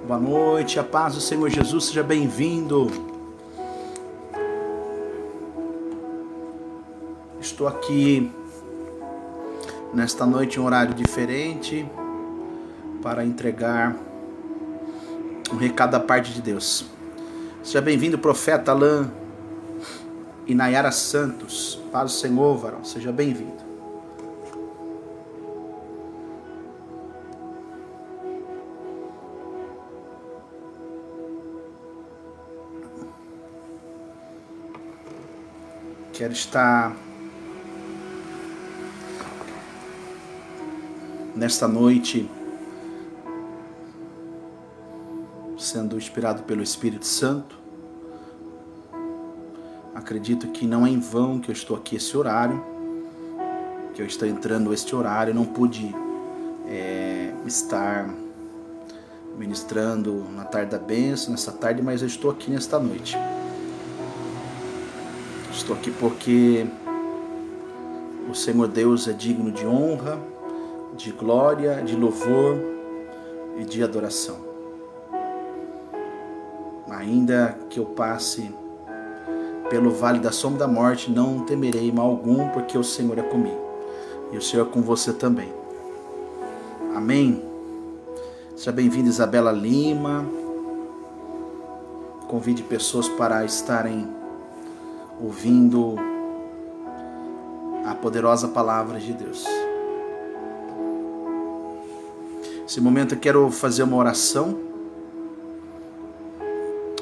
Boa noite, a paz do Senhor Jesus, seja bem-vindo. Estou aqui nesta noite em um horário diferente para entregar um recado da parte de Deus. Seja bem-vindo, profeta Alain e Nayara Santos. Paz do Senhor, varão, seja bem-vindo. Quero estar nesta noite sendo inspirado pelo Espírito Santo. Acredito que não é em vão que eu estou aqui esse horário, que eu estou entrando este horário. Eu não pude estar ministrando na tarde da bênção, nessa tarde, mas eu estou aqui nesta noite. Estou aqui porque o Senhor Deus é digno de honra, de glória, de louvor e de adoração. Ainda que eu passe pelo vale da sombra da morte, não temerei mal algum, porque o Senhor é comigo. E o Senhor é com você também. Amém? Seja bem-vinda, Isabela Lima. Convide pessoas para estarem ouvindo a poderosa palavra de Deus. Nesse momento eu quero fazer uma oração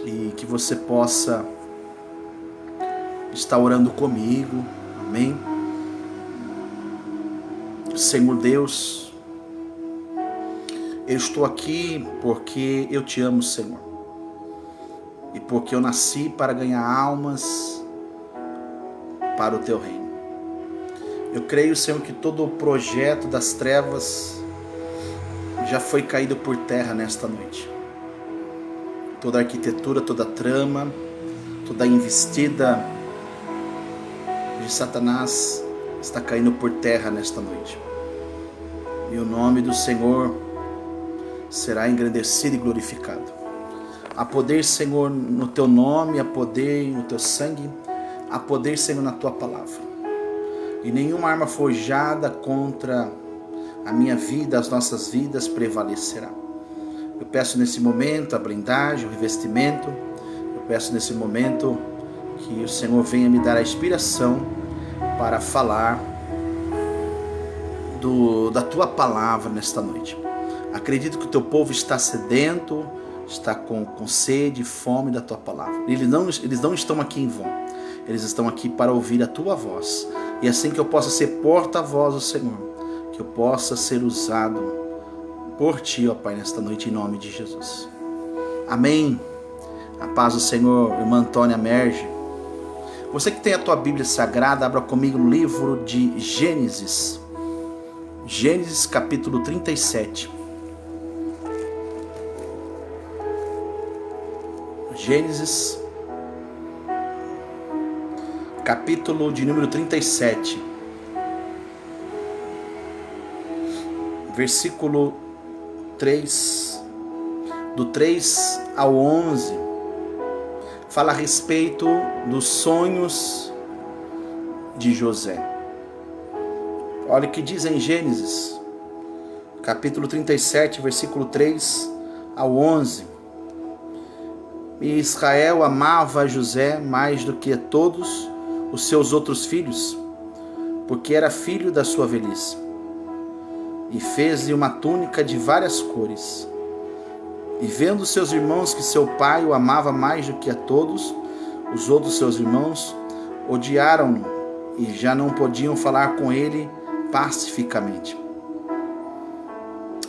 e que você possa estar orando comigo. Amém? Senhor Deus, eu estou aqui porque eu te amo, Senhor, e porque eu nasci para ganhar almas para o teu reino. Eu creio, Senhor, que todo o projeto das trevas já foi caído por terra nesta noite. Toda a arquitetura, toda a trama, toda a investida de Satanás está caindo por terra nesta noite. E o nome do Senhor será engrandecido e glorificado. Há poder, Senhor, no teu nome, há poder no teu sangue, há poder, Senhor, na tua palavra. E nenhuma arma forjada contra a minha vida, as nossas vidas, prevalecerá. Eu peço nesse momento a blindagem, o revestimento. Eu peço nesse momento que o Senhor venha me dar a inspiração para falar da tua palavra nesta noite. Acredito que o teu povo está sedento, está com sede e fome da tua palavra. Eles não estão aqui em vão. Eles estão aqui para ouvir a tua voz. E assim que eu possa ser porta-voz do Senhor, que eu possa ser usado por ti, ó Pai, nesta noite, em nome de Jesus. Amém. A paz do Senhor, irmã Antônia Merge. Você que tem a tua Bíblia Sagrada, abra comigo no livro de Gênesis. Gênesis capítulo 37. Gênesis capítulo de número 37, versículo 3, do 3 ao 11, fala a respeito dos sonhos de José. Olha o que diz em Gênesis, capítulo 37, versículo 3 ao 11. E Israel amava José mais do que todos os seus outros filhos, porque era filho da sua velhice, e fez-lhe uma túnica de várias cores. E vendo seus irmãos que seu pai o amava mais do que a todos os outros seus irmãos, odiaram-no e já não podiam falar com ele pacificamente.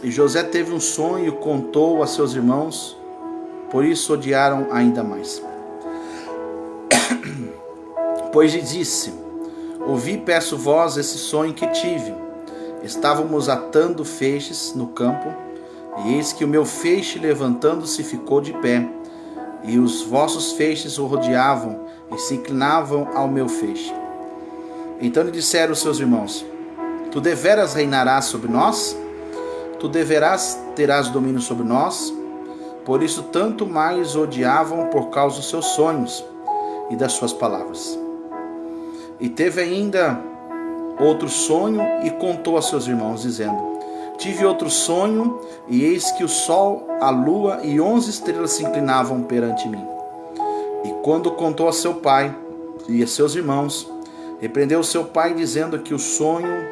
E José teve um sonho e contou a seus irmãos, por isso odiaram ainda mais. Pois lhe disse: ouvi, peço vós, esse sonho que tive. Estávamos atando feixes no campo, e eis que o meu feixe, levantando-se, ficou de pé, e os vossos feixes o rodeavam e se inclinavam ao meu feixe. Então lhe disseram os seus irmãos: tu deveras reinarás sobre nós? Tu terás domínio sobre nós? Por isso tanto mais o odiavam por causa dos seus sonhos e das suas palavras. E teve ainda outro sonho e contou a seus irmãos, dizendo: tive outro sonho, e eis que o sol, a lua e 11 estrelas se inclinavam perante mim. E quando contou a seu pai e a seus irmãos, repreendeu seu pai, dizendo: que o sonho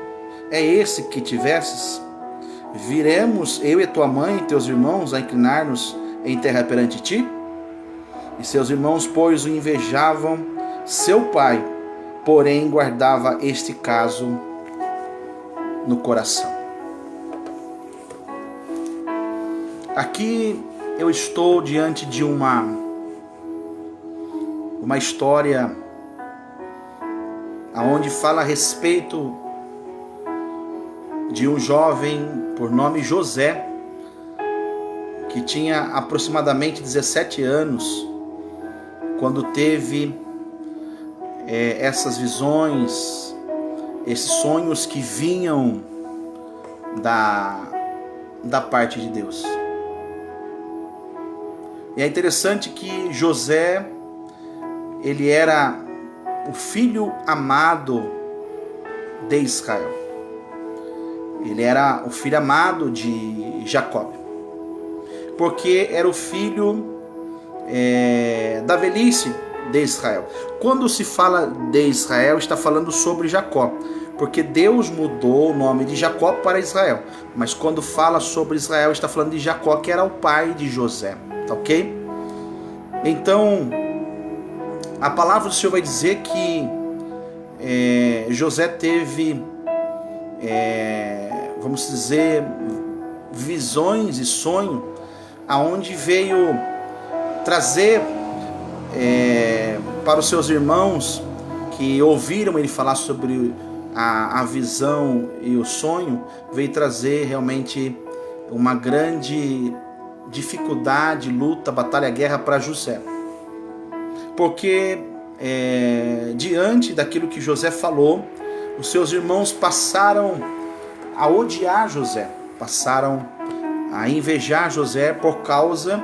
é esse que tivesses? Viremos eu e tua mãe e teus irmãos a inclinar-nos em terra perante ti? E seus irmãos, pois, o invejavam seu pai, porém guardava este caso no coração. Aqui eu estou diante de uma história onde fala a respeito de um jovem por nome José, que tinha aproximadamente 17 anos, quando teve essas visões, esses sonhos que vinham da parte de Deus. E é interessante que José, ele era o filho amado de Israel. Ele era o filho amado de Jacó, porque era o filho da velhice de Israel. Quando se fala de Israel, está falando sobre Jacó, porque Deus mudou o nome de Jacó para Israel. Mas quando fala sobre Israel, está falando de Jacó, que era o pai de José. Tá ok? Então, a palavra do Senhor vai dizer que José teve, vamos dizer, visões e sonho, aonde veio trazer para os seus irmãos que ouviram ele falar sobre a visão e o sonho, veio trazer realmente uma grande dificuldade, luta, batalha, guerra para José. Porque diante daquilo que José falou, os seus irmãos passaram a odiar José, passaram a invejar José, por causa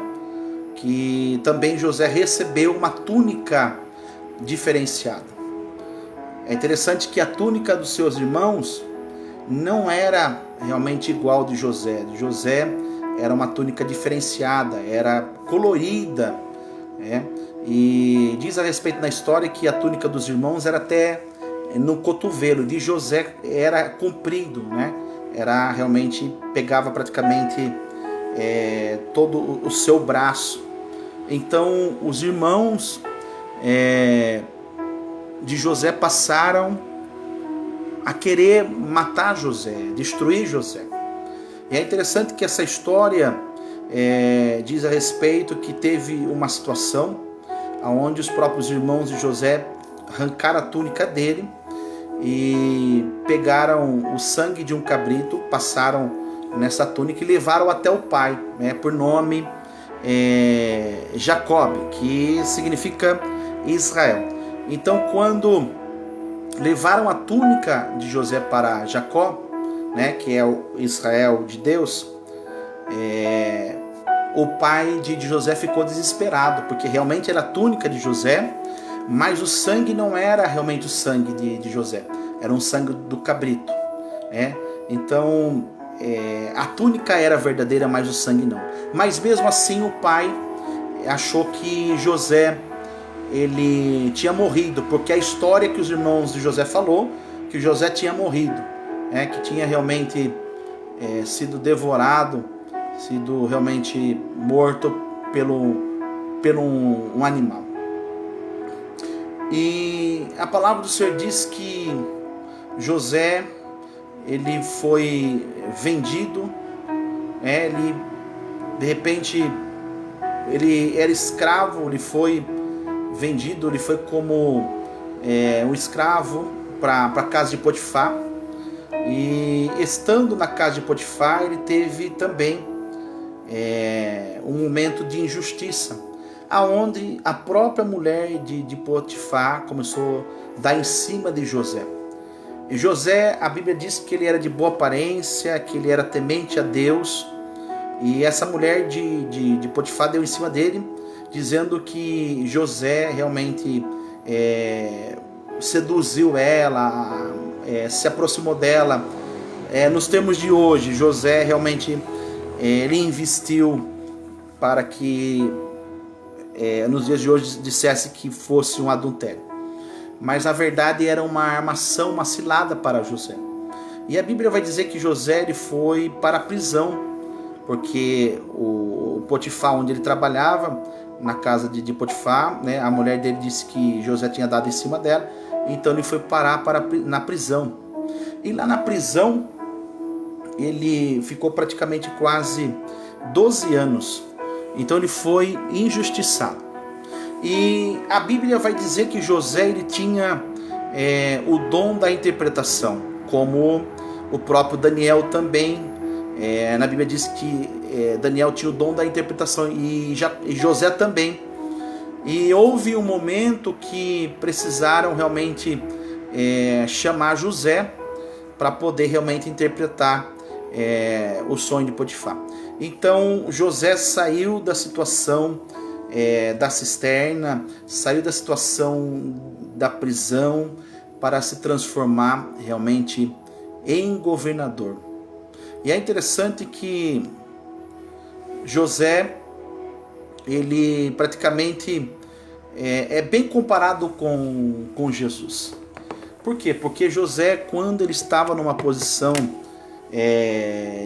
que também José recebeu uma túnica diferenciada. É interessante que a túnica dos seus irmãos não era realmente igual de José. De José era uma túnica diferenciada, era colorida, e diz a respeito na história que a túnica dos irmãos era até no cotovelo, de José era comprido, era realmente, pegava praticamente todo o seu braço. Então os irmãos de José passaram a querer matar José, destruir José. E é interessante que essa história diz a respeito que teve uma situação onde os próprios irmãos de José arrancaram a túnica dele e pegaram o sangue de um cabrito, passaram nessa túnica e levaram até o pai, por nome Jacob, que significa Israel. Então, quando levaram a túnica de José para Jacó, que é o Israel de Deus, o pai de José ficou desesperado, porque realmente era a túnica de José, mas o sangue não era realmente o sangue de José, era um sangue do cabrito. Então, a túnica era verdadeira, mas o sangue não. Mas mesmo assim o pai achou que José ele tinha morrido, porque a história que os irmãos de José falou, que José tinha morrido, que tinha realmente sido devorado, sido realmente morto pelo um animal. E a palavra do Senhor diz que José, ele foi vendido, ele de repente ele era escravo, ele foi vendido, ele foi como um escravo para a casa de Potifar. E estando na casa de Potifar, ele teve também um momento de injustiça, aonde a própria mulher de Potifar começou a dar em cima de José. E José, a Bíblia diz que ele era de boa aparência, que ele era temente a Deus, E essa mulher de Potifar deu em cima dele, dizendo que José realmente seduziu ela, se aproximou dela. Nos termos de hoje, José realmente ele investiu para que nos dias de hoje dissesse que fosse um adultério. Mas na verdade era uma armação, uma cilada para José. E a Bíblia vai dizer que José ele foi para a prisão, porque o Potifar, onde ele trabalhava, na casa de Potifar, né, a mulher dele disse que José tinha dado em cima dela, então ele foi parar na prisão. E lá na prisão, ele ficou praticamente quase 12 anos. Então ele foi injustiçado. E a Bíblia vai dizer que José ele tinha o dom da interpretação, como o próprio Daniel também. Na Bíblia diz que Daniel tinha o dom da interpretação e José também. E houve um momento que precisaram realmente chamar José para poder realmente interpretar o sonho de Potifar. Então José saiu da situação da cisterna, saiu da situação da prisão para se transformar realmente em governador. E é interessante que José, ele praticamente é bem comparado com Jesus. Por quê? Porque José, quando ele estava numa posição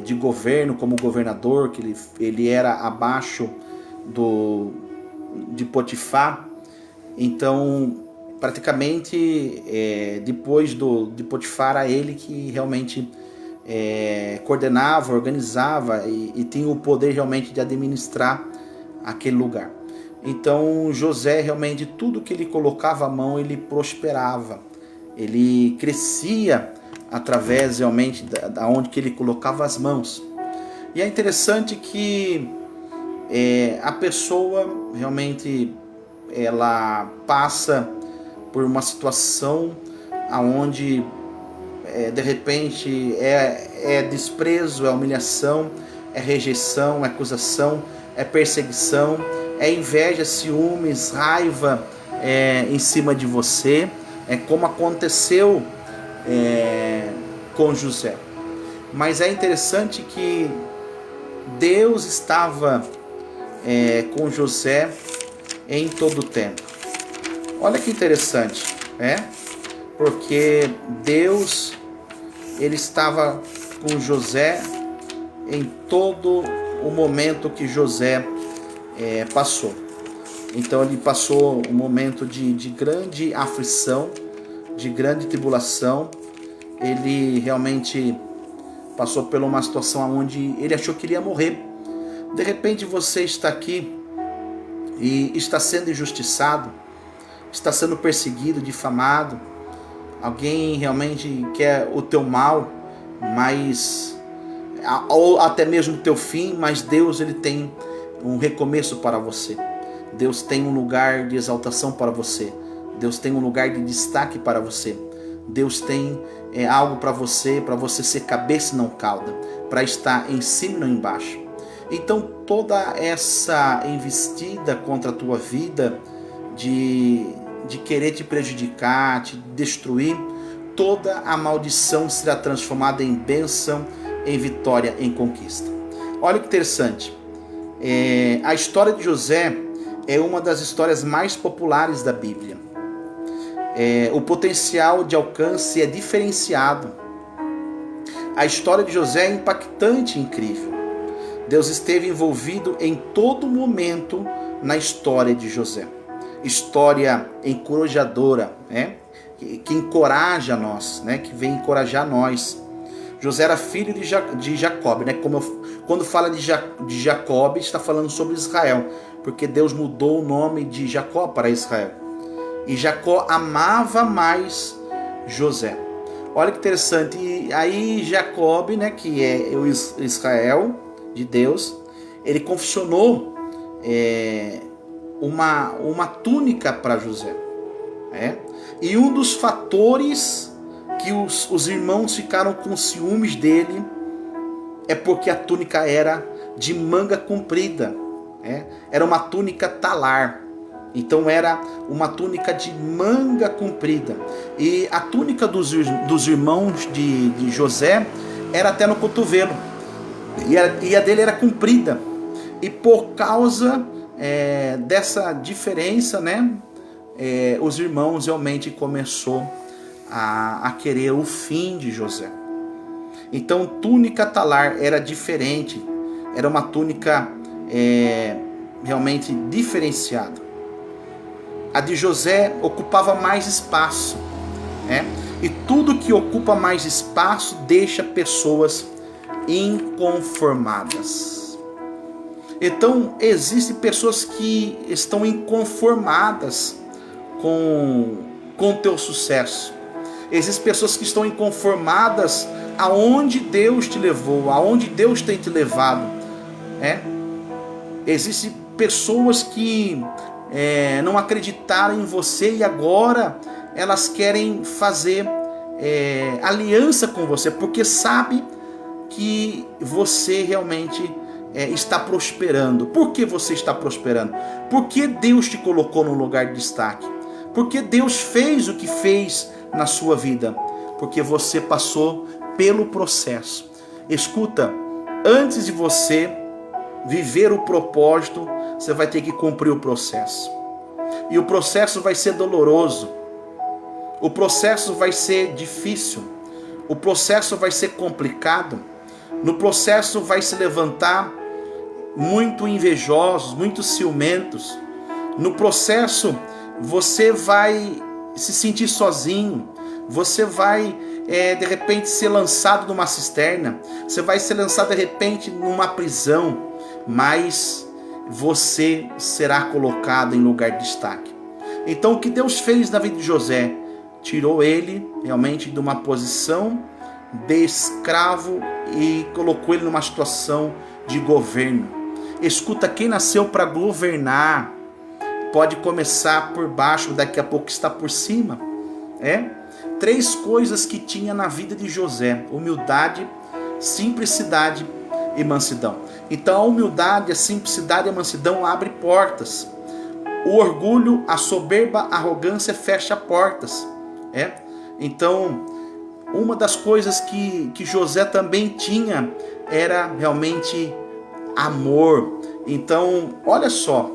de governo, como governador, que ele era abaixo de Potifar, então praticamente depois de Potifar, era ele que realmente coordenava, organizava e tinha o poder realmente de administrar aquele lugar. Então José realmente, tudo que ele colocava a mão, ele prosperava, ele crescia através realmente da onde que ele colocava as mãos. E é interessante que a pessoa realmente ela passa por uma situação aonde de repente é desprezo, é humilhação, é rejeição, é acusação, é perseguição, é inveja, ciúmes, raiva em cima de você, como aconteceu com José. Mas é interessante que Deus estava com José em todo o tempo. Olha que interessante, porque Deus ele estava com José em todo o momento que José passou. Então ele passou um momento de grande aflição, de grande tribulação. Ele realmente passou por uma situação onde ele achou que iria morrer. De repente você está aqui e está sendo injustiçado, está sendo perseguido, difamado. Alguém realmente quer o teu mal, ou até mesmo o teu fim, mas Deus ele tem um recomeço para você. Deus tem um lugar de exaltação para você. Deus tem um lugar de destaque para você. Deus tem algo para você ser cabeça e não cauda, para estar em cima e não embaixo. Então toda essa investida contra a tua vida de querer te prejudicar, te destruir, toda a maldição será transformada em bênção, em vitória, em conquista. Olha que interessante. A história de José é uma das histórias mais populares da Bíblia. O potencial de alcance é diferenciado. A história de José é impactante e incrível. Deus esteve envolvido em todo momento na história de José. História encorajadora, que encoraja nós, que vem encorajar nós. José era filho de Jacob, quando fala de Jacob, está falando sobre Israel, porque Deus mudou o nome de Jacó para Israel. E Jacó amava mais José. Olha que interessante. E aí Jacob, que é o Israel de Deus, ele confeccionou uma túnica para José. E um dos fatores que os irmãos ficaram com ciúmes dele é porque a túnica era de manga comprida. Era uma túnica talar. Então era uma túnica de manga comprida. E a túnica dos irmãos de José era até no cotovelo. E a dele era comprida. E por causa dessa diferença, os irmãos realmente começou a querer o fim de José. Então túnica talar era diferente. Era uma túnica realmente diferenciada. A de José ocupava mais espaço, e tudo que ocupa mais espaço deixa pessoas inconformadas. Então existem pessoas que estão inconformadas com o teu sucesso. Existem pessoas que estão inconformadas aonde Deus te levou, aonde Deus tem te levado. Existem pessoas que não acreditaram em você e agora elas querem fazer aliança com você, porque sabe que você realmente está prosperando. Por que você está prosperando? Porque Deus te colocou no lugar de destaque. Porque Deus fez o que fez na sua vida. Porque você passou pelo processo. Escuta, antes de você viver o propósito, você vai ter que cumprir o processo. E o processo vai ser doloroso. O processo vai ser difícil. O processo vai ser complicado. No processo vai se levantar muito invejosos, muito ciumentos. No processo você vai se sentir sozinho. Você vai de repente ser lançado numa cisterna. Você vai ser lançado de repente numa prisão. Mas você será colocado em lugar de destaque. Então o que Deus fez na vida de José? Tirou ele realmente de uma posição de escravo e colocou ele numa situação de governo. Escuta, quem nasceu para governar pode começar por baixo, daqui a pouco está por cima. 3 coisas que tinha na vida de José: humildade, simplicidade e mansidão. Então a humildade, a simplicidade e a mansidão abrem portas. O orgulho, a soberba, a arrogância fecha portas. Então uma das coisas que José também tinha era realmente amor. Então olha só,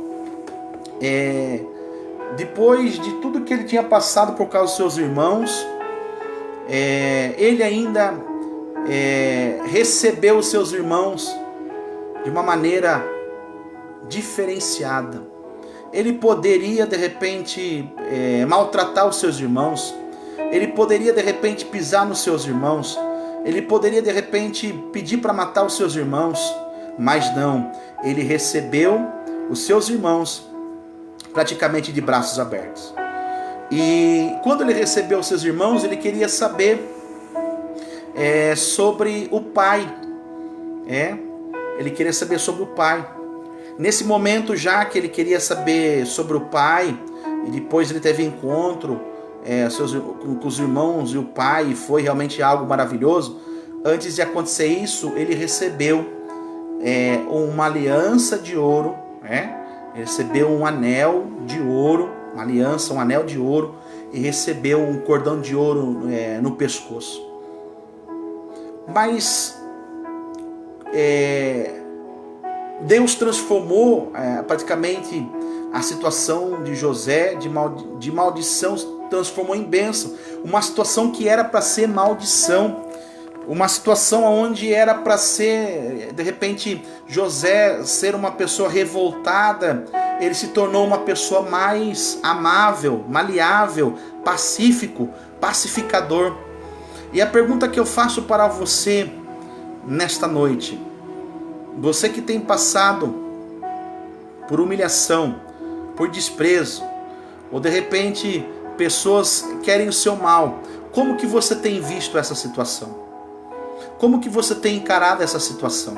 depois de tudo que ele tinha passado por causa dos seus irmãos, ele ainda recebeu os seus irmãos de uma maneira diferenciada. Ele poderia de repente maltratar os seus irmãos. Ele poderia de repente pisar nos seus irmãos. Ele poderia de repente pedir para matar os seus irmãos. Mas não, ele recebeu os seus irmãos praticamente de braços abertos. E quando ele recebeu os seus irmãos, ele queria saber sobre o pai. Ele queria saber sobre o pai. Nesse momento, já que ele queria saber sobre o pai, e depois ele teve encontro com os irmãos e o pai, e foi realmente algo maravilhoso. Antes de acontecer isso, ele recebeu uma aliança de ouro, ele recebeu um anel de ouro, uma aliança, um anel de ouro, e recebeu um cordão de ouro no pescoço. Mas Deus transformou praticamente a situação de José de maldição, transformou em bênção. Uma situação que era para ser maldição, uma situação onde era para ser, de repente, José ser uma pessoa revoltada, ele se tornou uma pessoa mais amável, maleável, pacífico, pacificador. E a pergunta que eu faço para você nesta noite: você que tem passado por humilhação, por desprezo, ou de repente pessoas querem o seu mal, como que você tem visto essa situação? Como que você tem encarado essa situação?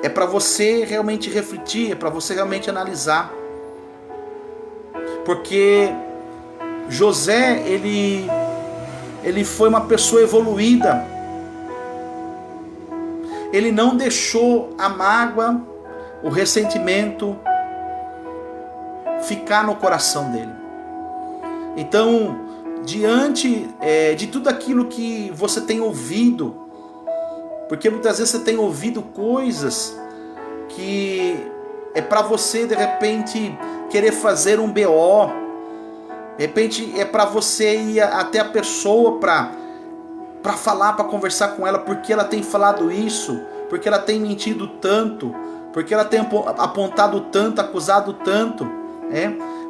É para você realmente refletir, é para você realmente analisar. Porque José, ele foi uma pessoa evoluída. ele não deixou a mágoa, o ressentimento ficar no coração dele. Então, diante de tudo aquilo que você tem ouvido, porque muitas vezes você tem ouvido coisas que é para você de repente querer fazer um BO, de repente é para você ir até a pessoa para falar, para conversar com ela, porque ela tem falado isso, porque ela tem mentido tanto, porque ela tem apontado tanto, acusado tanto,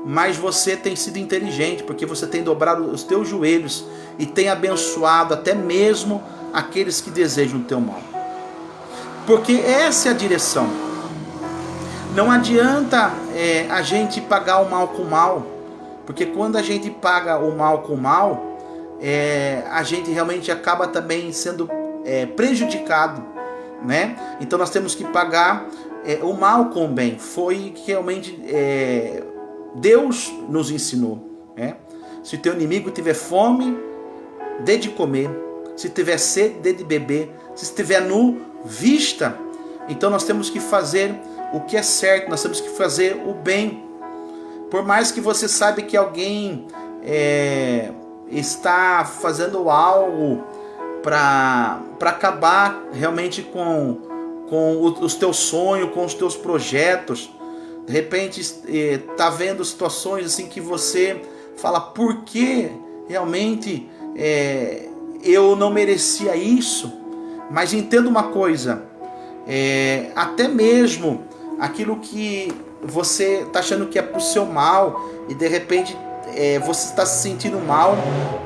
mas você tem sido inteligente, porque você tem dobrado os teus joelhos e tem abençoado até mesmo aqueles que desejam o teu mal. Porque essa é a direção. Não adianta a gente pagar o mal com o mal, porque quando a gente paga o mal com o mal, a gente realmente acaba também sendo prejudicado, né? Então nós temos que pagar o mal com o bem. Foi que realmente Deus nos ensinou, né? Se teu inimigo tiver fome, dê de comer. Se tiver sede, dê de beber. Se estiver nu, vista. Então nós temos que fazer o que é certo, nós temos que fazer o bem. Por mais que você saiba que alguém está fazendo algo para acabar realmente com os teus sonhos, com os teus projetos, de repente está vendo situações assim que você fala, por que realmente eu não merecia isso? Mas entenda uma coisa, até mesmo aquilo que você está achando que é para o seu mal e de repente você está se sentindo mal,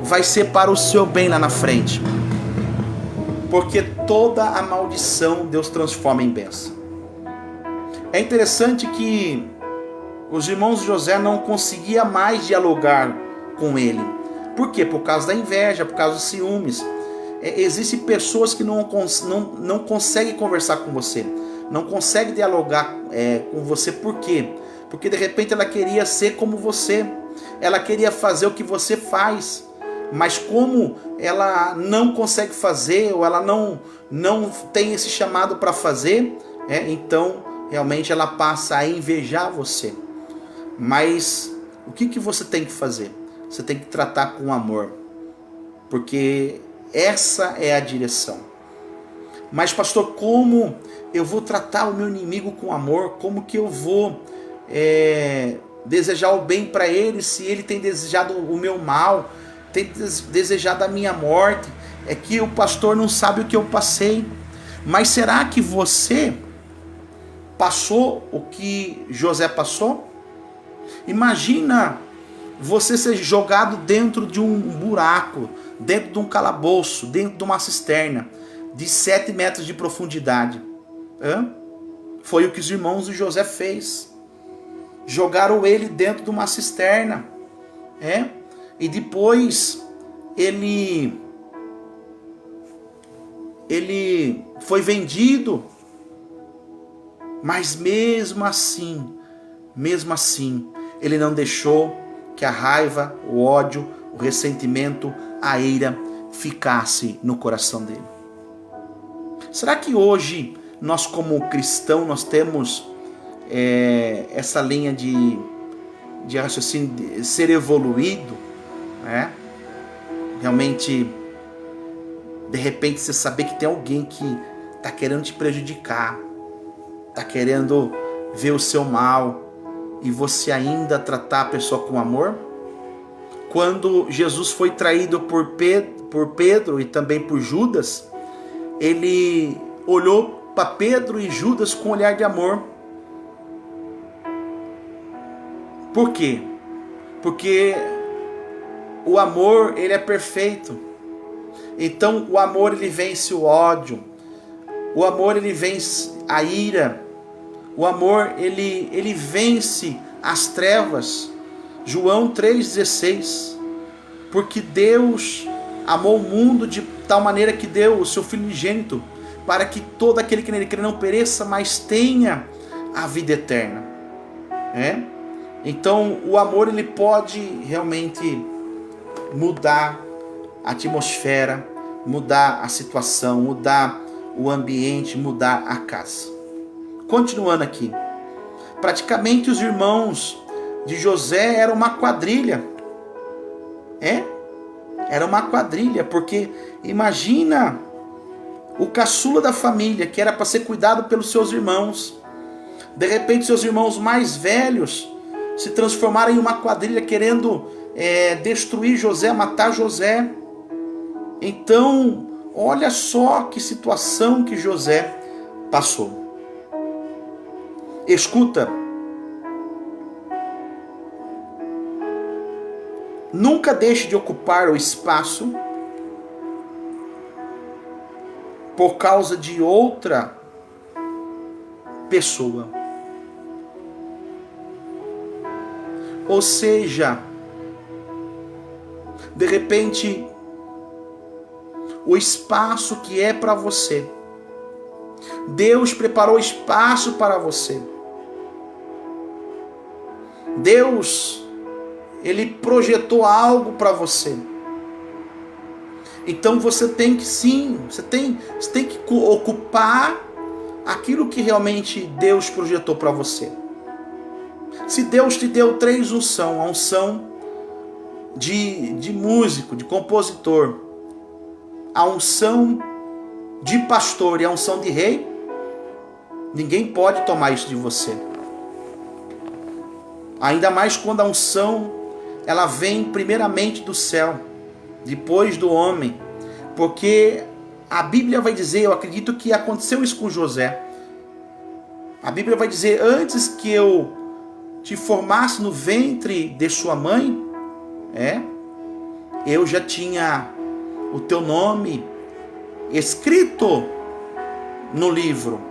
vai ser para o seu bem lá na frente. Porque toda a maldição Deus transforma em bênção. É interessante que os irmãos de José não conseguiam mais dialogar com ele. Por quê? Por causa da inveja, por causa dos ciúmes. Existem pessoas que não conseguem conversar com você, não conseguem dialogar com você. Por quê? Porque de repente ela queria ser como você, ela queria fazer o que você faz, mas como ela não consegue fazer, ou ela não tem esse chamado para fazer, então realmente ela passa a invejar você. Mas o que você tem que fazer? Você tem que tratar com amor, porque essa é a direção. Mas pastor, como eu vou tratar o meu inimigo com amor? Como que eu vou desejar o bem para ele se ele tem desejado o meu mal, tem desejado a minha morte? É que o pastor não sabe o que eu passei. Mas será que você passou o que José passou? Imagina você ser jogado dentro de um buraco, dentro de um calabouço, dentro de uma cisterna de 7 metros de profundidade. Foi o que os irmãos de José fez. Jogaram ele dentro de uma cisterna. E depois ele foi vendido. Mas mesmo assim, ele não deixou que a raiva, o ódio, o ressentimento, a ira ficasse no coração dele. Será que hoje nós como cristãos nós temos essa linha de raciocínio de ser evoluído, realmente de repente você saber que tem alguém que está querendo te prejudicar, está querendo ver o seu mal, e você ainda tratar a pessoa com amor? Quando Jesus foi traído por Pedro e também por Judas, ele olhou para Pedro e Judas com um olhar de amor. Por quê? Porque o amor, ele é perfeito. Então o amor, ele vence o ódio. O amor, ele vence a ira. O amor, ele vence as trevas. João 3,16. Porque Deus amou o mundo de tal maneira que deu o seu Filho unigênito, para que todo aquele que nele crê não pereça, mas tenha a vida eterna. Então o amor, ele pode realmente mudar a atmosfera, mudar a situação, mudar o ambiente, mudar a casa. Continuando aqui. Praticamente os irmãos de José eram uma quadrilha. Era uma quadrilha, porque imagina o caçula da família, que era para ser cuidado pelos seus irmãos. De repente, seus irmãos mais velhos se transformaram em uma quadrilha querendo destruir José, matar José. Então, olha só que situação que José passou. Escuta. Nunca deixe de ocupar o espaço por causa de outra pessoa. Ou seja, de repente, o espaço que é para você, Deus preparou espaço para você. Deus, Ele projetou algo para você. Então você tem que você tem que ocupar aquilo que realmente Deus projetou para você. Se Deus te deu 3 unções, a unção de músico, de compositor, a unção de pastor e a unção de rei, ninguém pode tomar isso de você. Ainda mais quando a unção, ela vem primeiramente do céu, depois do homem. Porque a Bíblia vai dizer, eu acredito que aconteceu isso com José. A Bíblia vai dizer, antes que eu te formasse no ventre de sua mãe, eu já tinha o teu nome escrito no livro.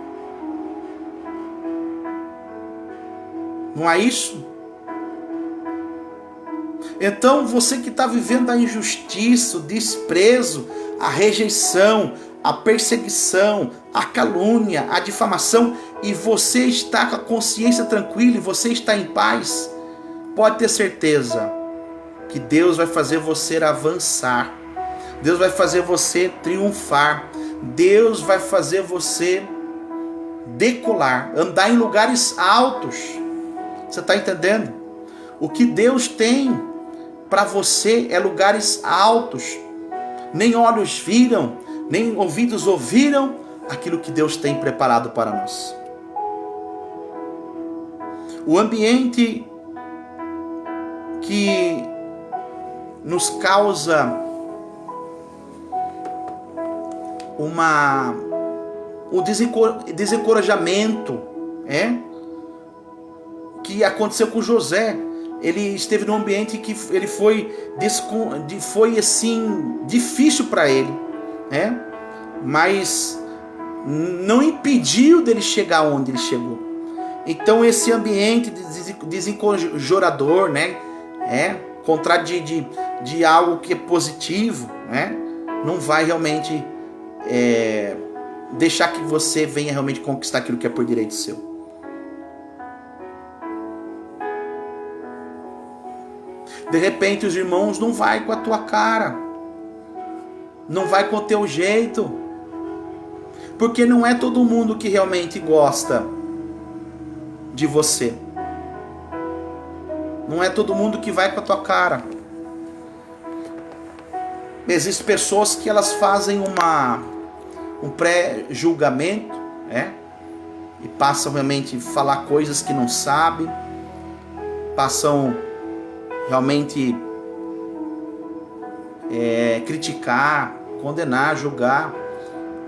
Não é isso? Então você que está vivendo a injustiça, o desprezo, a rejeição, a perseguição, a calúnia, a difamação, e você está com a consciência tranquila e você está em paz, pode ter certeza que Deus vai fazer você avançar. Deus vai fazer você triunfar. Deus vai fazer você decolar, andar em lugares altos. Você está entendendo? O que Deus tem para você é lugares altos. Nem olhos viram, nem ouvidos ouviram aquilo que Deus tem preparado para nós. O ambiente que nos causa o desencorajamento, que aconteceu com José. Ele esteve num ambiente que ele foi assim difícil para ele, mas não impediu dele chegar onde ele chegou. Então esse ambiente desencorajador, contrário de algo que é positivo, não vai realmente deixar que você venha realmente conquistar aquilo que é por direito seu. De repente os irmãos não vai com a tua cara, não vai com o teu jeito, porque não é todo mundo que realmente gosta de você. Não é todo mundo que vai com a tua cara. Existem pessoas que elas fazem um pré-julgamento, e passam realmente a falar coisas que não sabem, passam realmente criticar, condenar, julgar,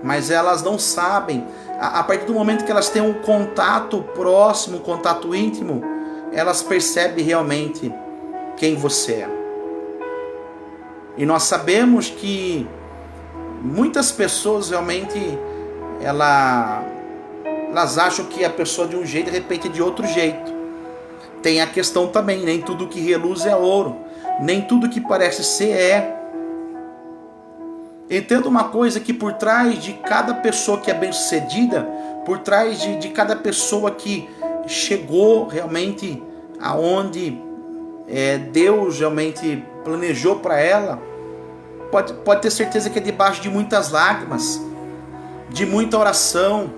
mas elas não sabem. A partir do momento que elas têm um contato próximo, um contato íntimo, elas percebem realmente quem você é. E nós sabemos que muitas pessoas realmente elas acham que a pessoa de um jeito, de repente de outro jeito. Tem a questão também, nem tudo que reluz é ouro, nem tudo que parece ser é. Entenda uma coisa, que por trás de cada pessoa que é bem-sucedida, por trás de cada pessoa que chegou realmente aonde Deus realmente planejou para ela, pode ter certeza que é debaixo de muitas lágrimas, de muita oração,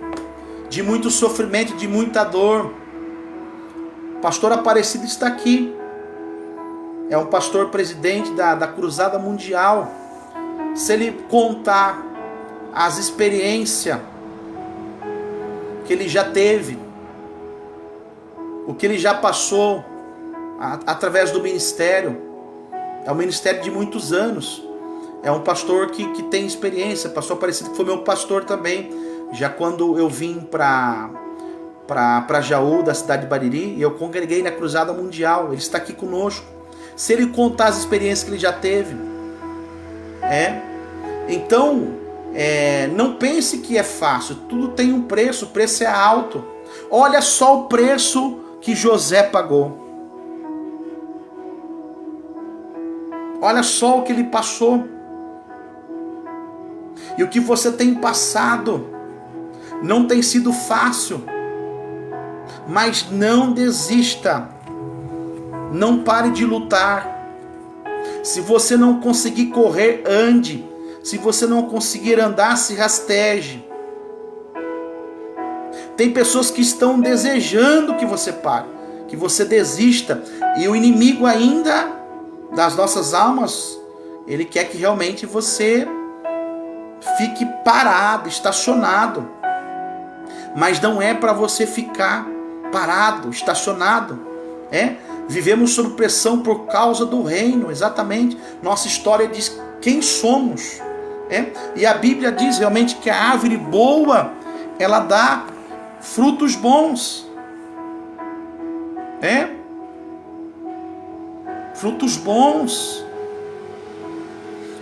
de muito sofrimento, de muita dor. O pastor Aparecido está aqui. É um pastor presidente da Cruzada Mundial. Se ele contar as experiências que ele já teve, o que ele já passou através do ministério, é um ministério de muitos anos. É um pastor que tem experiência. Pastor Aparecido, que foi meu pastor também. Já quando eu vim para Jaú, da cidade de Bariri, eu congreguei na Cruzada Mundial. Ele está aqui conosco. Se ele contar as experiências que ele já teve, então, não pense que é fácil. Tudo tem um preço, o preço é alto. Olha só o preço que José pagou. Olha só o que ele passou. E o que você tem passado não tem sido fácil. Mas não desista. Não pare de lutar. Se você não conseguir correr, ande. Se você não conseguir andar, se rasteje. Tem pessoas que estão desejando que você pare, que você desista. E o inimigo ainda das nossas almas, ele quer que realmente você fique parado, estacionado. Mas não é para você ficar parado, estacionado. Vivemos sob pressão por causa do reino, exatamente. Nossa história diz quem somos. E a Bíblia diz realmente que a árvore boa, ela dá frutos bons. Frutos bons.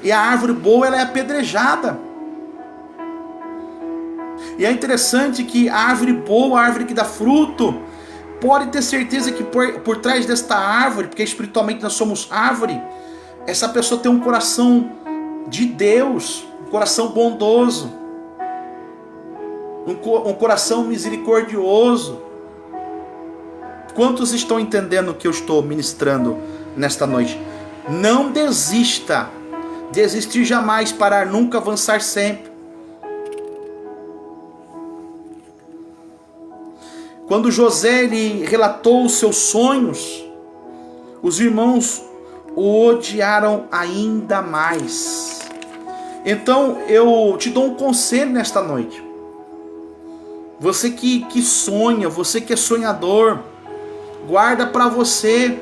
E a árvore boa, ela é apedrejada. E é interessante que a árvore boa, a árvore que dá fruto, pode ter certeza que por trás desta árvore, porque espiritualmente nós somos árvore, essa pessoa tem um coração de Deus, um coração bondoso, um coração misericordioso. Quantos estão entendendo o que eu estou ministrando nesta noite? Não desista. Desistir jamais, parar nunca, avançar sempre. Quando José ele relatou os seus sonhos, os irmãos o odiaram ainda mais. Então eu te dou um conselho nesta noite. Você que sonha, você que é sonhador, guarda para você.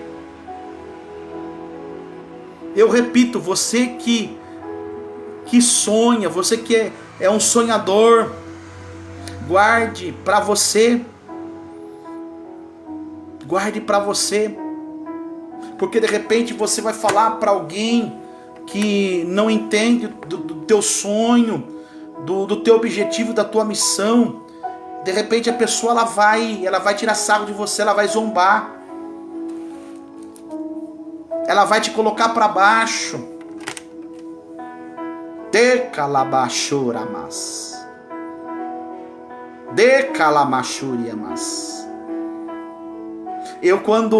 Eu repito, você que sonha, você que é um sonhador, guarde para você. Guarde para você. Porque de repente você vai falar para alguém que não entende do teu sonho, do teu objetivo, da tua missão. De repente a pessoa ela vai tirar sarro de você, ela vai zombar. Ela vai te colocar para baixo. Decalabachuramas. Decalamachuriamas. Quando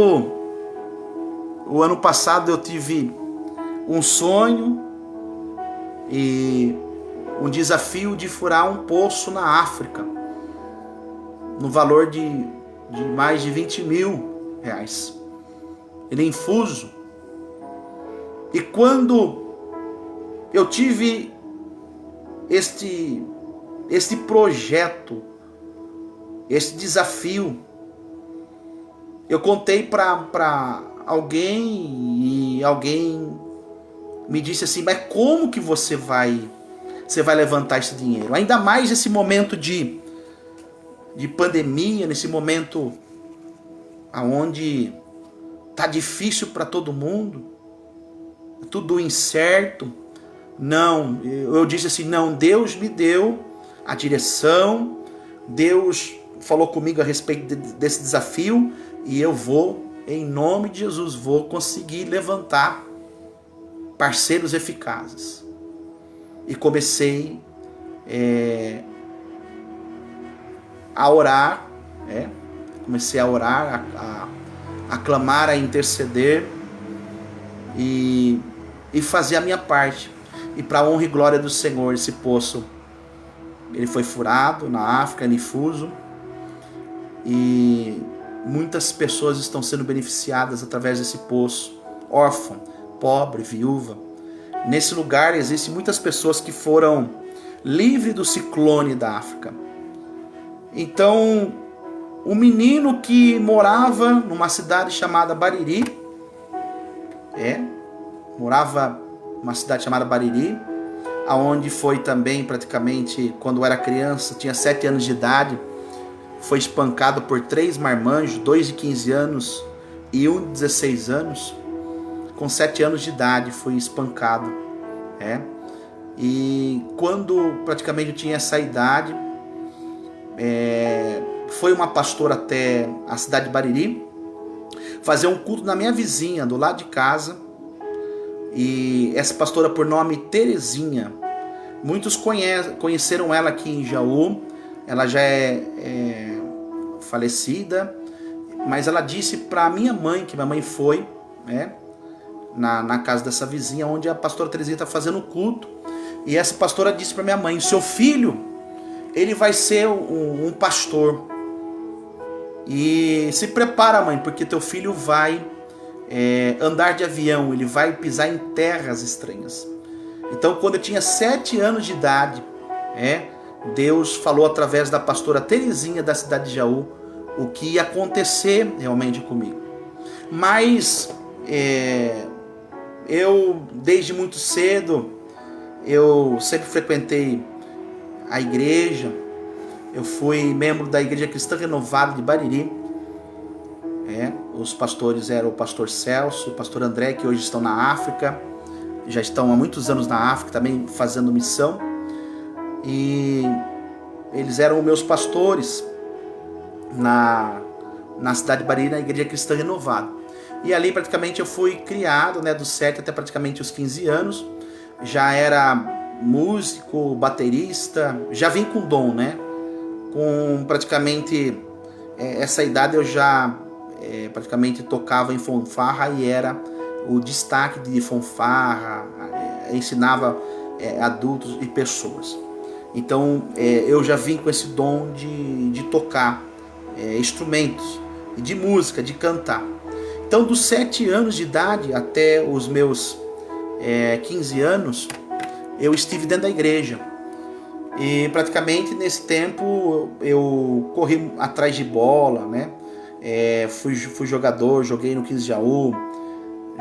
o ano passado eu tive um sonho e um desafio de furar um poço na África, no valor de mais de 20 mil reais. Ele é infuso. E quando eu tive este projeto, este desafio, eu contei para alguém e alguém me disse assim: mas como que você vai levantar esse dinheiro? Ainda mais nesse momento de pandemia, nesse momento onde tá difícil para todo mundo, tudo incerto. Não, eu disse assim: não, Deus me deu a direção, Deus falou comigo a respeito desse desafio e eu vou, em nome de Jesus, vou conseguir levantar parceiros eficazes. E comecei a orar, comecei a orar, a clamar, a interceder e fazer a minha parte. E para a honra e glória do Senhor, esse poço ele foi furado na África, Nifuso, e muitas pessoas estão sendo beneficiadas através desse poço, órfão, pobre, viúva. Nesse lugar existem muitas pessoas que foram livres do ciclone da África. Então, um menino que morava numa cidade chamada Bariri, aonde foi também praticamente, quando era criança, tinha 7 anos de idade, foi espancado por 3 marmanjos, 2 de 15 anos e um de 16 anos. Com 7 anos de idade foi espancado. E quando praticamente eu tinha essa idade, foi uma pastora até a cidade de Bariri fazer um culto na minha vizinha, do lado de casa. E essa pastora, por nome Terezinha, muitos conheceram ela aqui em Jaú. Ela já é falecida, mas ela disse para minha mãe, que minha mãe foi na casa dessa vizinha, onde a pastora Terezinha está fazendo o culto. E essa pastora disse para minha mãe: seu filho, ele vai ser um pastor. E se prepara, mãe, porque teu filho vai andar de avião, ele vai pisar em terras estranhas. Então, quando eu tinha 7 anos de idade, Deus falou através da pastora Terezinha da cidade de Jaú o que ia acontecer realmente comigo. Mas eu, desde muito cedo, eu sempre frequentei a igreja. Eu fui membro da Igreja Cristã Renovada de Bariri. Os pastores eram o pastor Celso, o pastor André, que hoje estão na África. Já estão há muitos anos na África também fazendo missão. E eles eram meus pastores na cidade de Bariri, na Igreja Cristã Renovada. E ali praticamente eu fui criado, dos 7 até praticamente os 15 anos. Já era músico, baterista, já vim com dom, Com praticamente essa idade eu já praticamente tocava em fanfarra e era o destaque de fanfarra, ensinava adultos e pessoas. Então eu já vim com esse dom de tocar instrumentos, de música, de cantar. Então dos 7 anos de idade até os meus 15 anos, eu estive dentro da igreja. E praticamente nesse tempo eu corri atrás de bola, fui jogador, joguei no 15 de Jaú,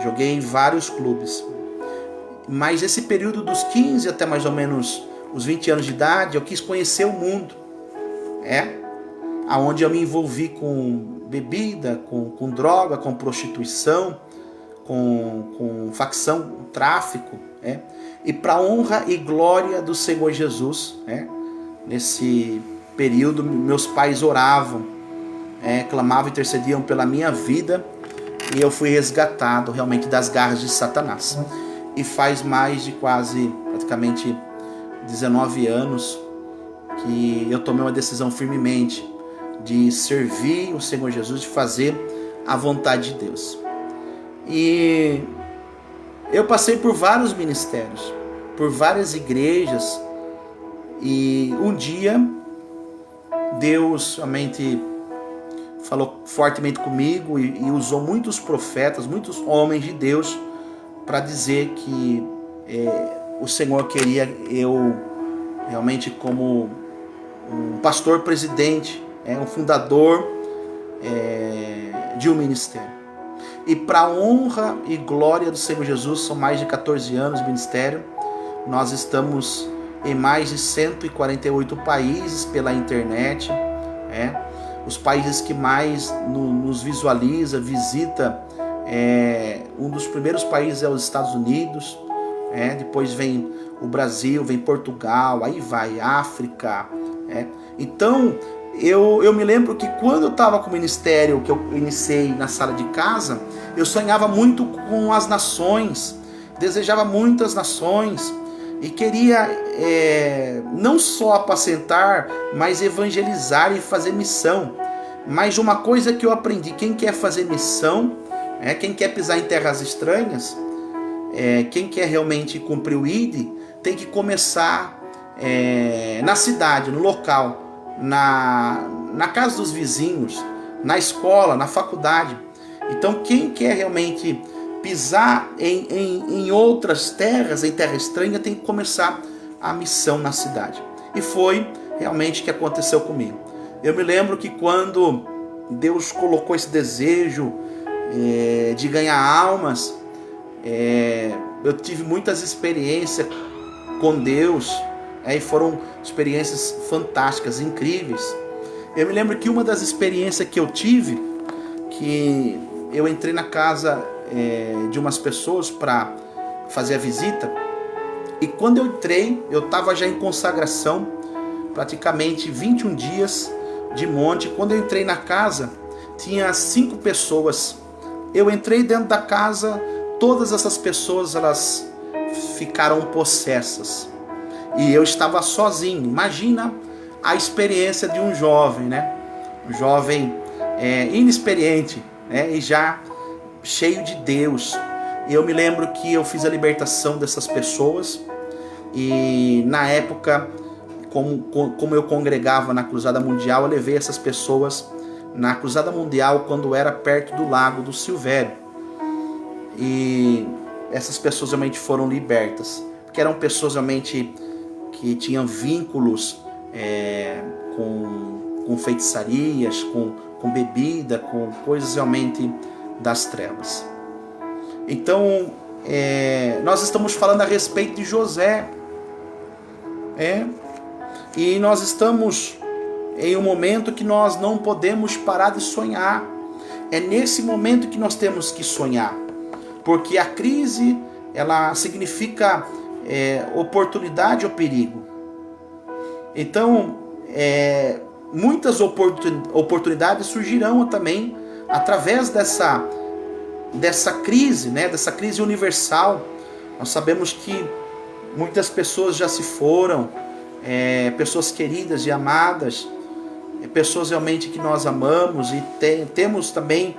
joguei em vários clubes. Mas esse período dos 15 até mais ou menos os 20 anos de idade, eu quis conhecer o mundo. Aonde eu me envolvi com bebida, com droga, com prostituição, com facção, tráfico, e para honra e glória do Senhor Jesus, nesse período meus pais oravam, clamavam e intercediam pela minha vida, e eu fui resgatado realmente das garras de Satanás. E faz mais de quase praticamente 19 anos que eu tomei uma decisão firmemente de servir o Senhor Jesus, de fazer a vontade de Deus. E eu passei por vários ministérios, por várias igrejas, e um dia Deus realmente falou fortemente comigo e usou muitos profetas, muitos homens de Deus para dizer que o Senhor queria eu realmente como um pastor presidente, um fundador de um ministério. E para a honra e glória do Senhor Jesus, são mais de 14 anos de ministério. Nós estamos em mais de 148 países pela internet. Os países que mais nos visualiza, visita, um dos primeiros países é os Estados Unidos. Depois vem o Brasil, vem Portugal, aí vai África. Então, eu me lembro que quando eu estava com o ministério, que eu iniciei na sala de casa, eu sonhava muito com as nações, desejava muitas nações e queria não só apacentar, mas evangelizar e fazer missão. Mas uma coisa que eu aprendi: quem quer fazer missão, quem quer pisar em terras estranhas, quem quer realmente cumprir o ID, tem que começar na cidade, no local, na casa dos vizinhos, na escola, na faculdade. Então quem quer realmente pisar em outras terras, em terra estranha, tem que começar a missão na cidade. E foi realmente o que aconteceu comigo. Eu me lembro que quando Deus colocou esse desejo de ganhar almas, eu tive muitas experiências com Deus, e foram experiências fantásticas, incríveis. Eu me lembro que uma das experiências que eu tive, que eu entrei na casa de umas pessoas para fazer a visita, e quando eu entrei, eu estava já em consagração, praticamente 21 dias de monte. Quando eu entrei na casa, tinha 5 pessoas. Eu entrei dentro da casa, todas essas pessoas elas ficaram possessas. E eu estava sozinho. Imagina a experiência de um jovem, né? Um jovem inexperiente, né? E já cheio de Deus. E eu me lembro que eu fiz a libertação dessas pessoas. E na época, como eu congregava na Cruzada Mundial, eu levei essas pessoas na Cruzada Mundial quando era perto do Lago do Silvério. E essas pessoas realmente foram libertas, porque eram pessoas realmente que tinham vínculos com feitiçarias, com bebida, com coisas realmente das trevas. Então, nós estamos falando a respeito de José. E nós estamos em um momento que nós não podemos parar de sonhar. É nesse momento que nós temos que sonhar, porque a crise ela significa oportunidade ou perigo. Então muitas oportunidades surgirão também através dessa crise, né? Dessa crise universal. Nós sabemos que muitas pessoas já se foram, pessoas queridas e amadas, pessoas realmente que nós amamos, e temos também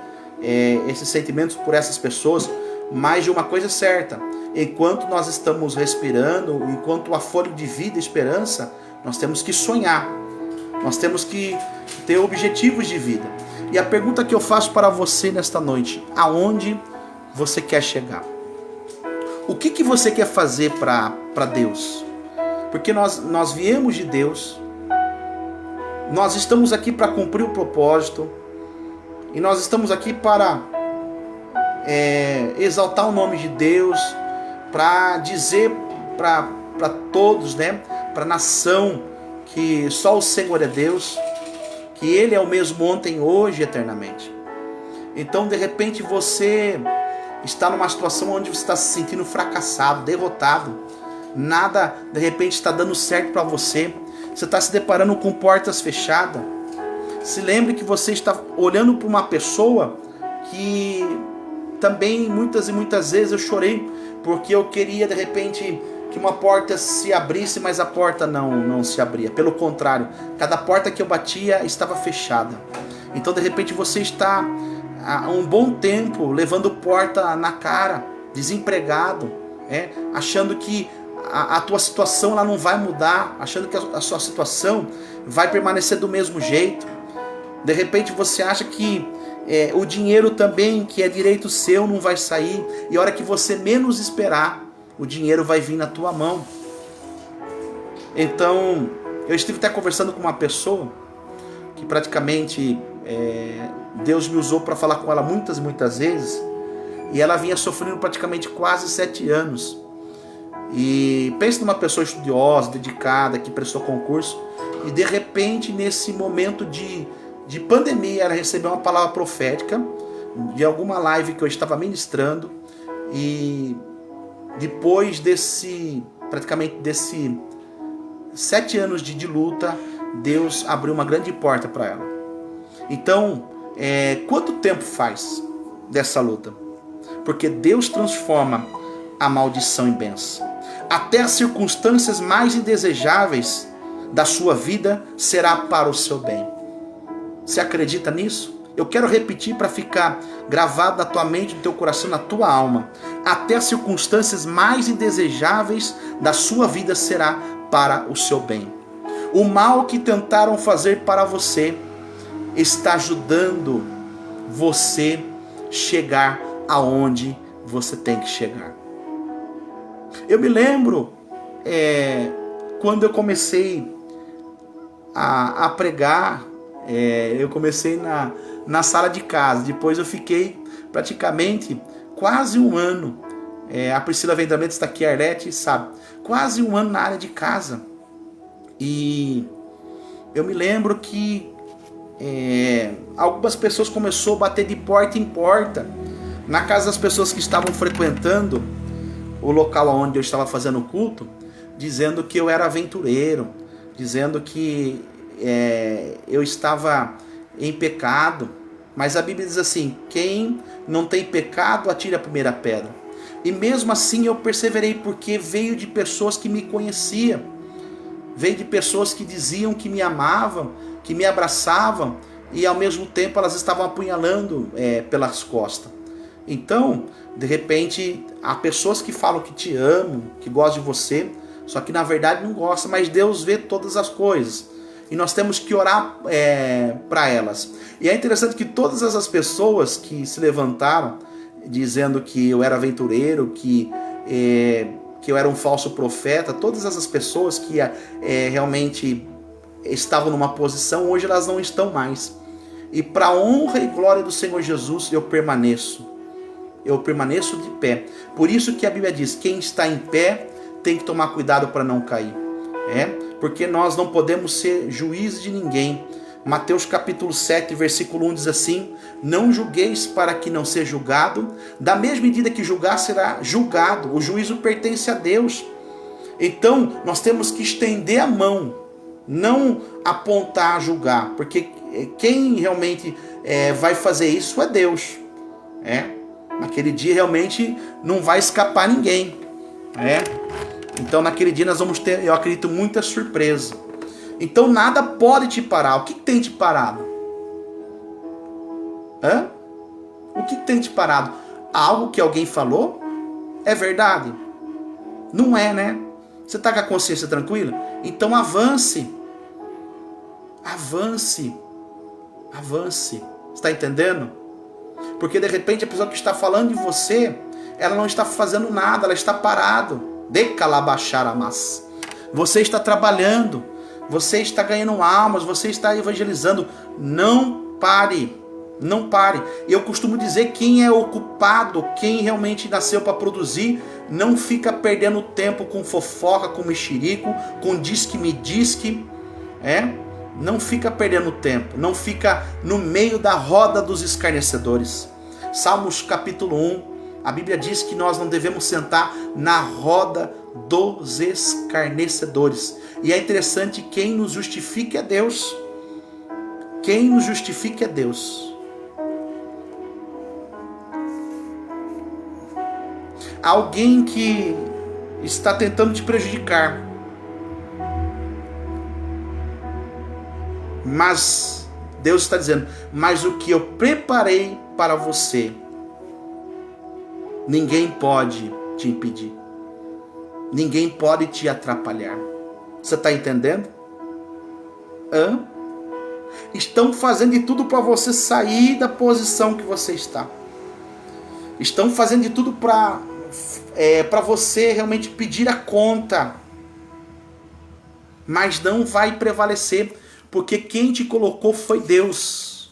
esses sentimentos por essas pessoas. Mas de uma coisa certa: enquanto nós estamos respirando, enquanto há fôlego de vida e esperança, nós temos que sonhar, nós temos que ter objetivos de vida. E a pergunta que eu faço para você nesta noite: aonde você quer chegar? O que você quer fazer para Deus? Porque nós viemos de Deus, nós estamos aqui para cumprir o propósito, e nós estamos aqui para exaltar o nome de Deus, para dizer para todos, né, para a nação, que só o Senhor é Deus, que Ele é o mesmo ontem, hoje e eternamente. Então, de repente, você está numa situação onde você está se sentindo fracassado, derrotado. Nada, de repente, está dando certo para você. Você está se deparando com portas fechadas. Se lembre que você está olhando para uma pessoa que também muitas e muitas vezes eu chorei, porque eu queria, de repente, que uma porta se abrisse, mas a porta não se abria. Pelo contrário, cada porta que eu batia estava fechada. Então, de repente, você está há um bom tempo levando porta na cara, desempregado, achando que a tua situação ela não vai mudar, achando que a sua situação vai permanecer do mesmo jeito. De repente você acha que o dinheiro também, que é direito seu, não vai sair, e a hora que você menos esperar, o dinheiro vai vir na tua mão. Então, eu estive até conversando com uma pessoa que praticamente Deus me usou para falar com ela muitas vezes, e ela vinha sofrendo praticamente quase 7 anos. E pense numa pessoa estudiosa, dedicada, que prestou concurso, e de repente, nesse momento de pandemia, ela recebeu uma palavra profética de alguma live que eu estava ministrando, e depois praticamente desses 7 anos de luta, Deus abriu uma grande porta para ela. Então, quanto tempo faz dessa luta? Porque Deus transforma a maldição em bênção. Até as circunstâncias mais indesejáveis da sua vida será para o seu bem. Você acredita nisso? Eu quero repetir para ficar gravado na tua mente, no teu coração, na tua alma. Até as circunstâncias mais indesejáveis da sua vida será para o seu bem. O mal que tentaram fazer para você está ajudando você chegar aonde você tem que chegar. Eu me lembro quando eu comecei a pregar, eu comecei na sala de casa, depois eu fiquei praticamente quase um ano, a Priscila Vendramento está aqui, a Arlete, sabe, quase um ano na área de casa, e eu me lembro que algumas pessoas começaram a bater de porta em porta, na casa das pessoas que estavam frequentando o local onde eu estava fazendo o culto, dizendo que eu era aventureiro, dizendo que eu estava em pecado. Mas a Bíblia diz assim: quem não tem pecado, atire a primeira pedra. E mesmo assim eu perseverei, porque veio de pessoas que me conheciam, veio de pessoas que diziam que me amavam, que me abraçavam, e ao mesmo tempo elas estavam apunhalando pelas costas. Então, de repente, há pessoas que falam que te amam, que gostam de você, só que na verdade não gostam, mas Deus vê todas as coisas. E nós temos que orar para elas. E é interessante que todas essas pessoas que se levantaram, dizendo que eu era aventureiro, que eu era um falso profeta, todas essas pessoas que realmente estavam numa posição, hoje elas não estão mais. E para a honra e glória do Senhor Jesus, eu permaneço de pé. Por isso que a Bíblia diz: quem está em pé tem que tomar cuidado para não cair. Porque nós não podemos ser juízes de ninguém. Mateus capítulo 7, versículo 1 diz assim: não julgueis para que não seja julgado, da mesma medida que julgar será julgado. O juízo pertence a Deus. Então nós temos que estender a mão, não apontar a julgar, porque quem realmente vai fazer isso é Deus. Naquele dia realmente não vai escapar ninguém. Então naquele dia nós vamos ter, eu acredito, muita surpresa. Então nada pode te parar. O que tem te parado? O que tem te parado? Algo que alguém falou? É verdade? Não é, né? Você está com a consciência tranquila? Então avance. Avance. Avance. Você está entendendo? Porque de repente a pessoa que está falando de você, ela não está fazendo nada, ela está parado. Decalabaxaramas. Você está trabalhando, você está ganhando almas, você está evangelizando. Não pare, não pare. Eu costumo dizer: quem é ocupado, quem realmente nasceu para produzir, não fica perdendo tempo com fofoca, com mexerico, com diz-que-me diz-que. Não fica perdendo tempo, não fica no meio da roda dos escarnecedores. Salmos capítulo 1, a Bíblia diz que nós não devemos sentar na roda dos escarnecedores. E é interessante, quem nos justifica é Deus. Quem nos justifica é Deus. Alguém que está tentando te prejudicar, mas Deus está dizendo: mas o que eu preparei para você, ninguém pode te impedir. Ninguém pode te atrapalhar. Você está entendendo? Estão fazendo de tudo para você sair da posição que você está. Estão fazendo de tudo para você realmente pedir a conta. Mas não vai prevalecer, porque quem te colocou foi Deus.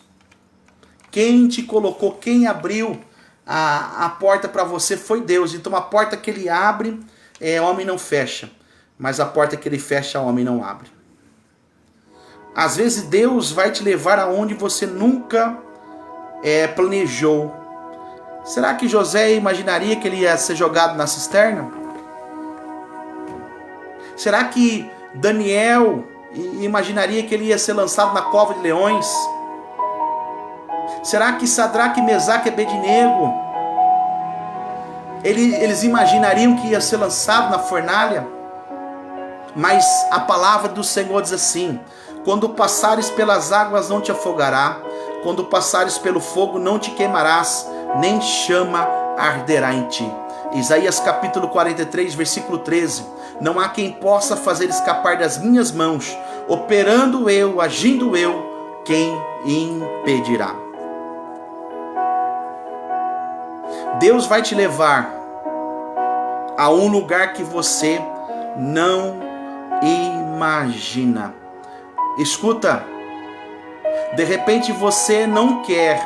Quem te colocou, quem abriu a porta para você foi Deus. Então a porta que Ele abre, homem não fecha. Mas a porta que Ele fecha, homem não abre. Às vezes Deus vai te levar aonde você nunca planejou. Será que José imaginaria que ele ia ser jogado na cisterna? Será que Daniel imaginaria que ele ia ser lançado na cova de leões? Será que Sadraque, Mesaque e Abednego, eles imaginariam que ia ser lançado na fornalha? Mas a palavra do Senhor diz assim: quando passares pelas águas não te afogará, quando passares pelo fogo não te queimarás, nem chama arderá em ti. Isaías capítulo 43, versículo 13. Não há quem possa fazer escapar das minhas mãos. Operando eu, agindo eu, quem impedirá? Deus vai te levar a um lugar que você não imagina. Escuta, de repente você não quer.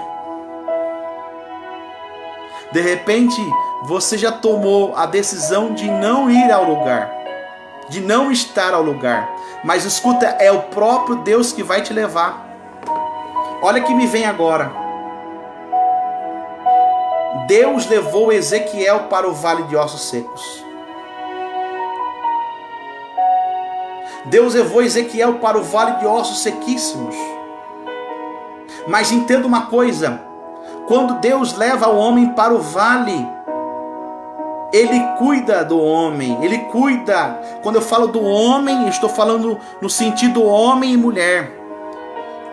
De repente você já tomou a decisão de não ir ao lugar, de não estar ao lugar. Mas escuta, é o próprio Deus que vai te levar. Olha que me vem agora. Deus levou Ezequiel para o vale de ossos secos. Deus levou Ezequiel para o vale de ossos sequíssimos. Mas entenda uma coisa: quando Deus leva o homem para o vale, Ele cuida do homem, Ele cuida. Quando eu falo do homem, eu estou falando no sentido homem e mulher.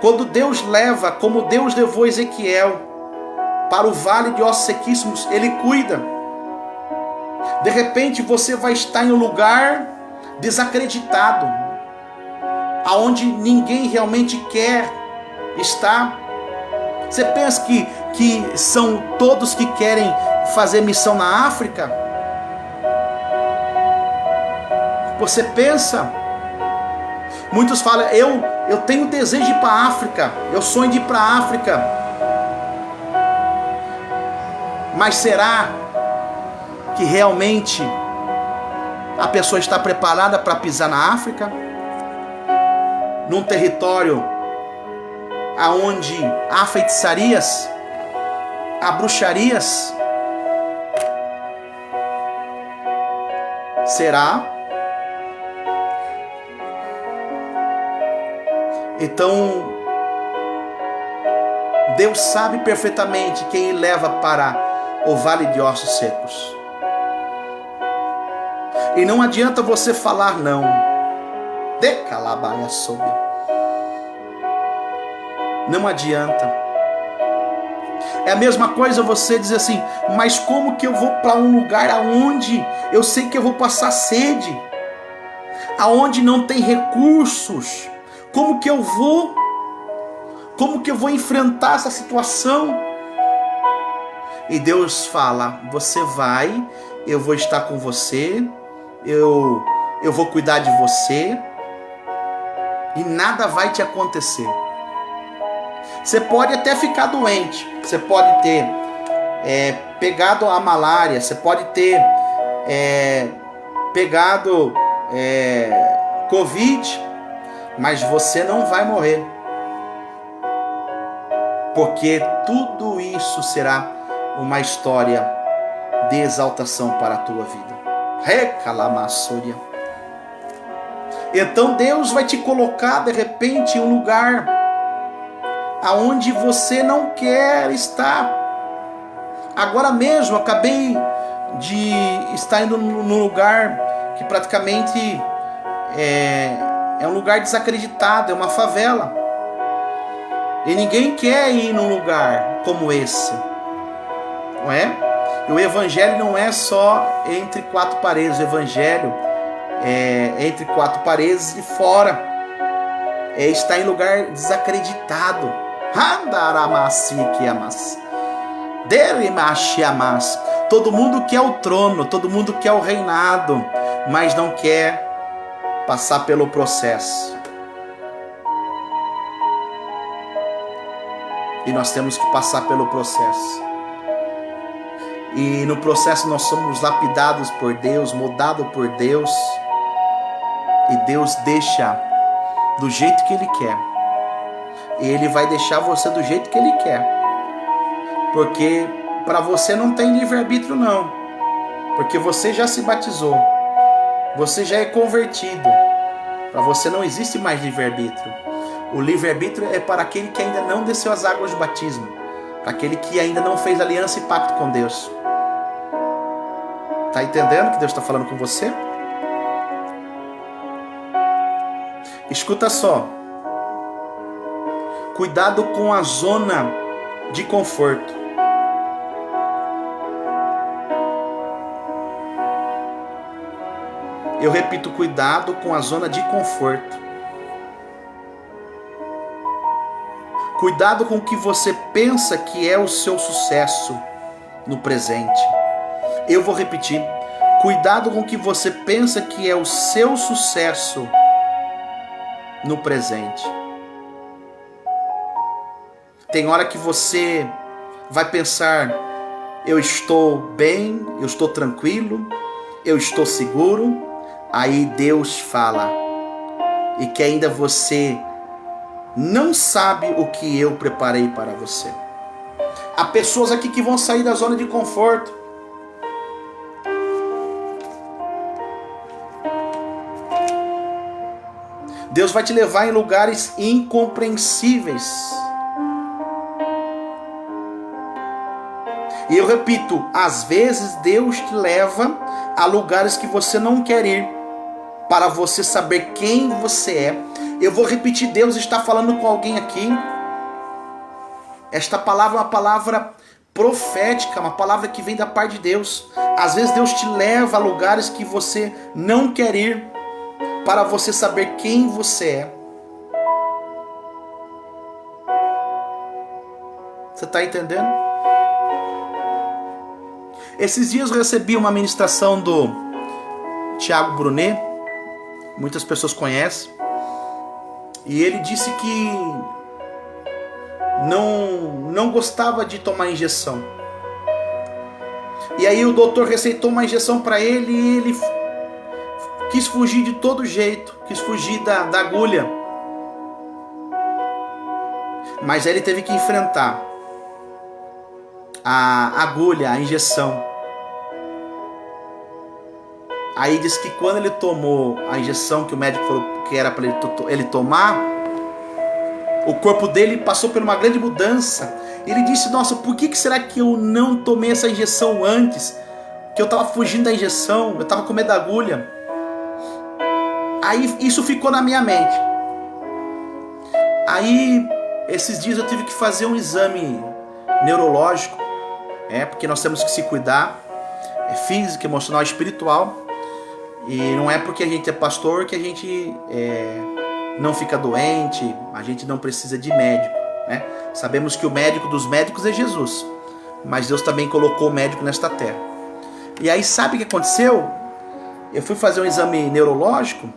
Quando Deus leva, como Deus levou Ezequiel para o vale de ossos sequíssimos, Ele cuida. De repente você vai estar em um lugar desacreditado, aonde ninguém realmente quer estar. Você pensa que são todos que querem fazer missão na África? Você pensa? Muitos falam, eu tenho desejo de ir para a África, eu sonho de ir para a África. Mas será que realmente a pessoa está preparada para pisar na África? Num território aonde há feitiçarias, há bruxarias? Será? Então, Deus sabe perfeitamente quem Ele leva para o vale de ossos secos. E não adianta você falar não. Decalabaia soube. Não adianta. É a mesma coisa você dizer assim, mas como que eu vou para um lugar aonde eu sei que eu vou passar sede? Aonde não tem recursos? Como que eu vou? Como que eu vou enfrentar essa situação? E Deus fala, você vai, eu vou estar com você, eu vou cuidar de você, e nada vai te acontecer. Você pode até ficar doente, você pode ter pegado a malária, você pode ter pegado Covid, mas você não vai morrer, porque tudo isso será uma história de exaltação para a tua vida. Recalamassúria. Então Deus vai te colocar de repente em um lugar aonde você não quer estar. Agora mesmo acabei de estar indo num lugar que praticamente é um lugar desacreditado, é uma favela. E ninguém quer ir num lugar como esse, não é? E o evangelho não é só entre quatro paredes, o evangelho é entre quatro paredes e fora. Está em lugar desacreditado. Todo mundo quer o trono, todo mundo quer o reinado, mas não quer passar pelo processo. E nós temos que passar pelo processo. E no processo nós somos lapidados por Deus, moldados por Deus. E Deus deixa do jeito que Ele quer. E Ele vai deixar você do jeito que Ele quer. Porque para você não tem livre-arbítrio não. Porque você já se batizou. Você já é convertido. Para você não existe mais livre-arbítrio. O livre-arbítrio é para aquele que ainda não desceu as águas do batismo. Para aquele que ainda não fez aliança e pacto com Deus. Está entendendo que Deus está falando com você? Escuta só. Cuidado com a zona de conforto. Eu repito, cuidado com a zona de conforto. Cuidado com o que você pensa que é o seu sucesso no presente. Eu vou repetir. Cuidado com o que você pensa que é o seu sucesso no presente. Tem hora que você vai pensar, eu estou bem, eu estou tranquilo, eu estou seguro. Aí Deus fala, e que ainda você não sabe o que eu preparei para você. Há pessoas aqui que vão sair da zona de conforto. Deus vai te levar em lugares incompreensíveis. E eu repito, às vezes Deus te leva a lugares que você não quer ir, para você saber quem você é. Eu vou repetir, Deus está falando com alguém aqui. Esta palavra é uma palavra profética, uma palavra que vem da parte de Deus. Às vezes Deus te leva a lugares que você não quer ir, para você saber quem você é. Você está entendendo? Esses dias eu recebi uma ministração do Tiago Brunet, muitas pessoas conhecem, e ele disse que não gostava de tomar injeção. E aí o doutor receitou uma injeção para ele e ele quis fugir de todo jeito, quis fugir da agulha. Mas aí ele teve que enfrentar a agulha, a injeção. Aí disse que quando ele tomou a injeção que o médico falou que era para ele tomar, o corpo dele passou por uma grande mudança. Ele disse, nossa, por que será que eu não tomei essa injeção antes? Que eu estava fugindo da injeção, eu estava com medo da agulha. Aí isso ficou na minha mente. Aí esses dias eu tive que fazer um exame neurológico, porque nós temos que se cuidar, físico, emocional, espiritual. E não é porque a gente é pastor que a gente não fica doente, a gente não precisa de médico, né? Sabemos que o médico dos médicos é Jesus, mas Deus também colocou o médico nesta terra. E aí sabe o que aconteceu? Eu fui fazer um exame neurológico,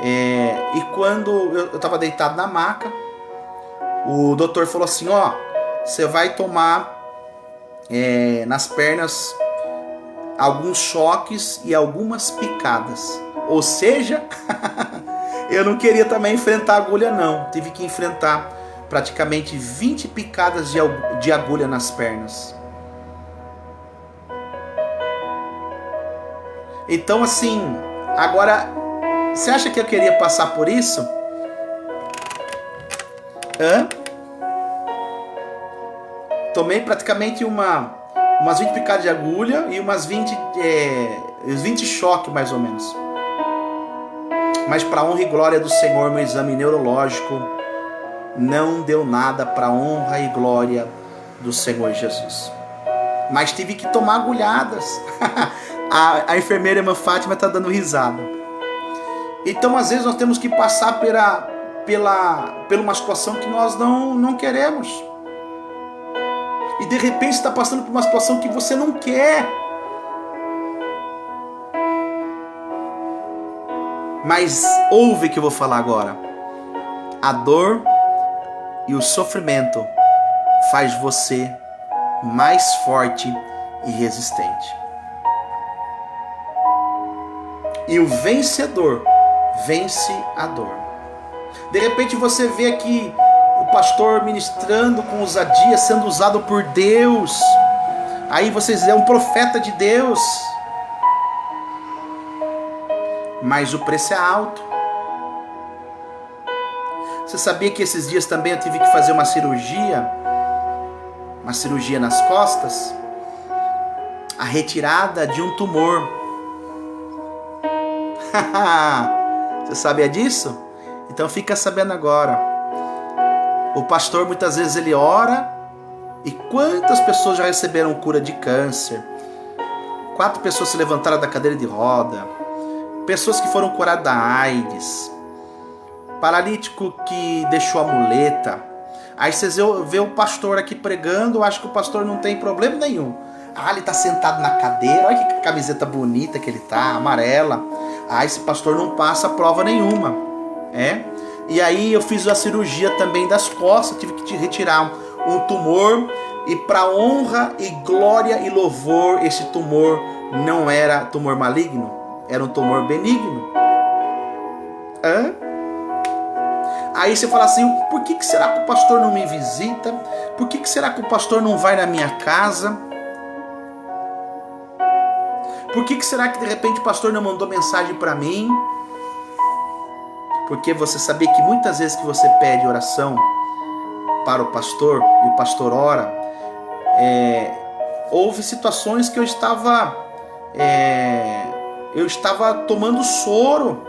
e quando eu estava deitado na maca, o doutor falou assim, você vai tomar nas pernas alguns choques e algumas picadas. Ou seja, eu não queria também enfrentar a agulha não. Tive que enfrentar praticamente 20 picadas de agulha nas pernas. Então assim, agora, você acha que eu queria passar por isso? Tomei praticamente umas 20 picadas de agulha e umas 20 choques mais ou menos. Mas para honra e glória do Senhor, meu exame neurológico não deu nada para honra e glória do Senhor Jesus. Mas tive que tomar agulhadas. A enfermeira irmã Fátima está dando risada. Então às vezes nós temos que passar por uma situação que nós não queremos. E de repente está passando por uma situação que você não quer. Mas ouve o que eu vou falar agora. A dor e o sofrimento faz você mais forte e resistente. E o vencedor vence a dor. De repente você vê aqui o pastor ministrando com ousadia, sendo usado por Deus. Aí vocês é um profeta de Deus. Mas o preço é alto. Você sabia que esses dias também eu tive que fazer uma cirurgia nas costas? A retirada de um tumor. Você sabia disso? Então fica sabendo agora. O pastor muitas vezes ele ora, e quantas pessoas já receberam cura de câncer? 4 pessoas se levantaram da cadeira de roda. pessoas que foram curadas da AIDS, paralítico que deixou a muleta. Aí vocês vê o pastor aqui pregando, acho que o pastor não tem problema nenhum. Ah, ele tá sentado na cadeira, olha que camiseta bonita que ele tá, amarela. Ah, esse pastor não passa prova nenhuma. E aí eu fiz a cirurgia também das costas, tive que retirar um tumor. E para honra e glória e louvor, esse tumor não era tumor maligno, era um tumor benigno. Aí você fala assim, por que será que o pastor não me visita? Por que será que o pastor não vai na minha casa? Por que será que de repente o pastor não mandou mensagem para mim? Porque você sabia que muitas vezes que você pede oração para o pastor e o pastor ora, houve situações que eu estava tomando soro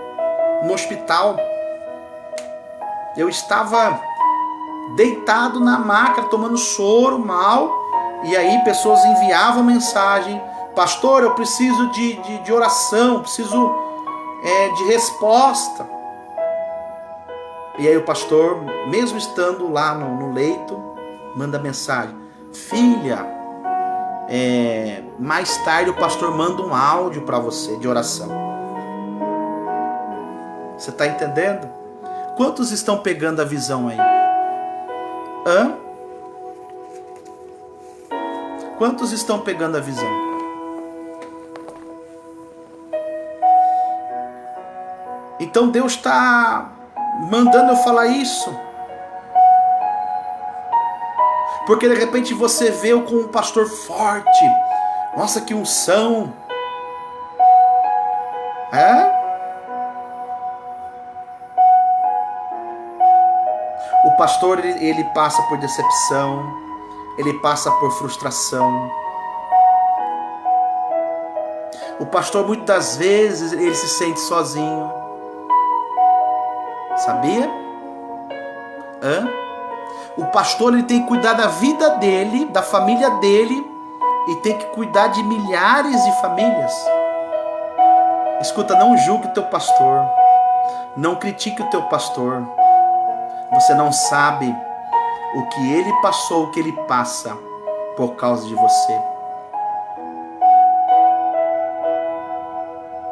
no hospital. Eu estava deitado na maca tomando soro mal, e aí pessoas enviavam mensagem: pastor, eu preciso de oração, preciso de resposta. E aí o pastor, mesmo estando lá no leito, manda mensagem: filha, mais tarde o pastor manda um áudio para você de oração. Você está entendendo? Quantos estão pegando a visão aí? Quantos estão pegando a visão? Então Deus está mandando eu falar isso, porque de repente você vê eu com um pastor forte. Nossa, que unção! O pastor, ele passa por decepção, ele passa por frustração. O pastor, muitas das vezes, ele se sente sozinho. Sabia? O pastor, ele tem que cuidar da vida dele, da família dele, e tem que cuidar de milhares de famílias. Escuta, não julgue o teu pastor, não critique o teu pastor. Você não sabe o que ele passou, o que ele passa por causa de você.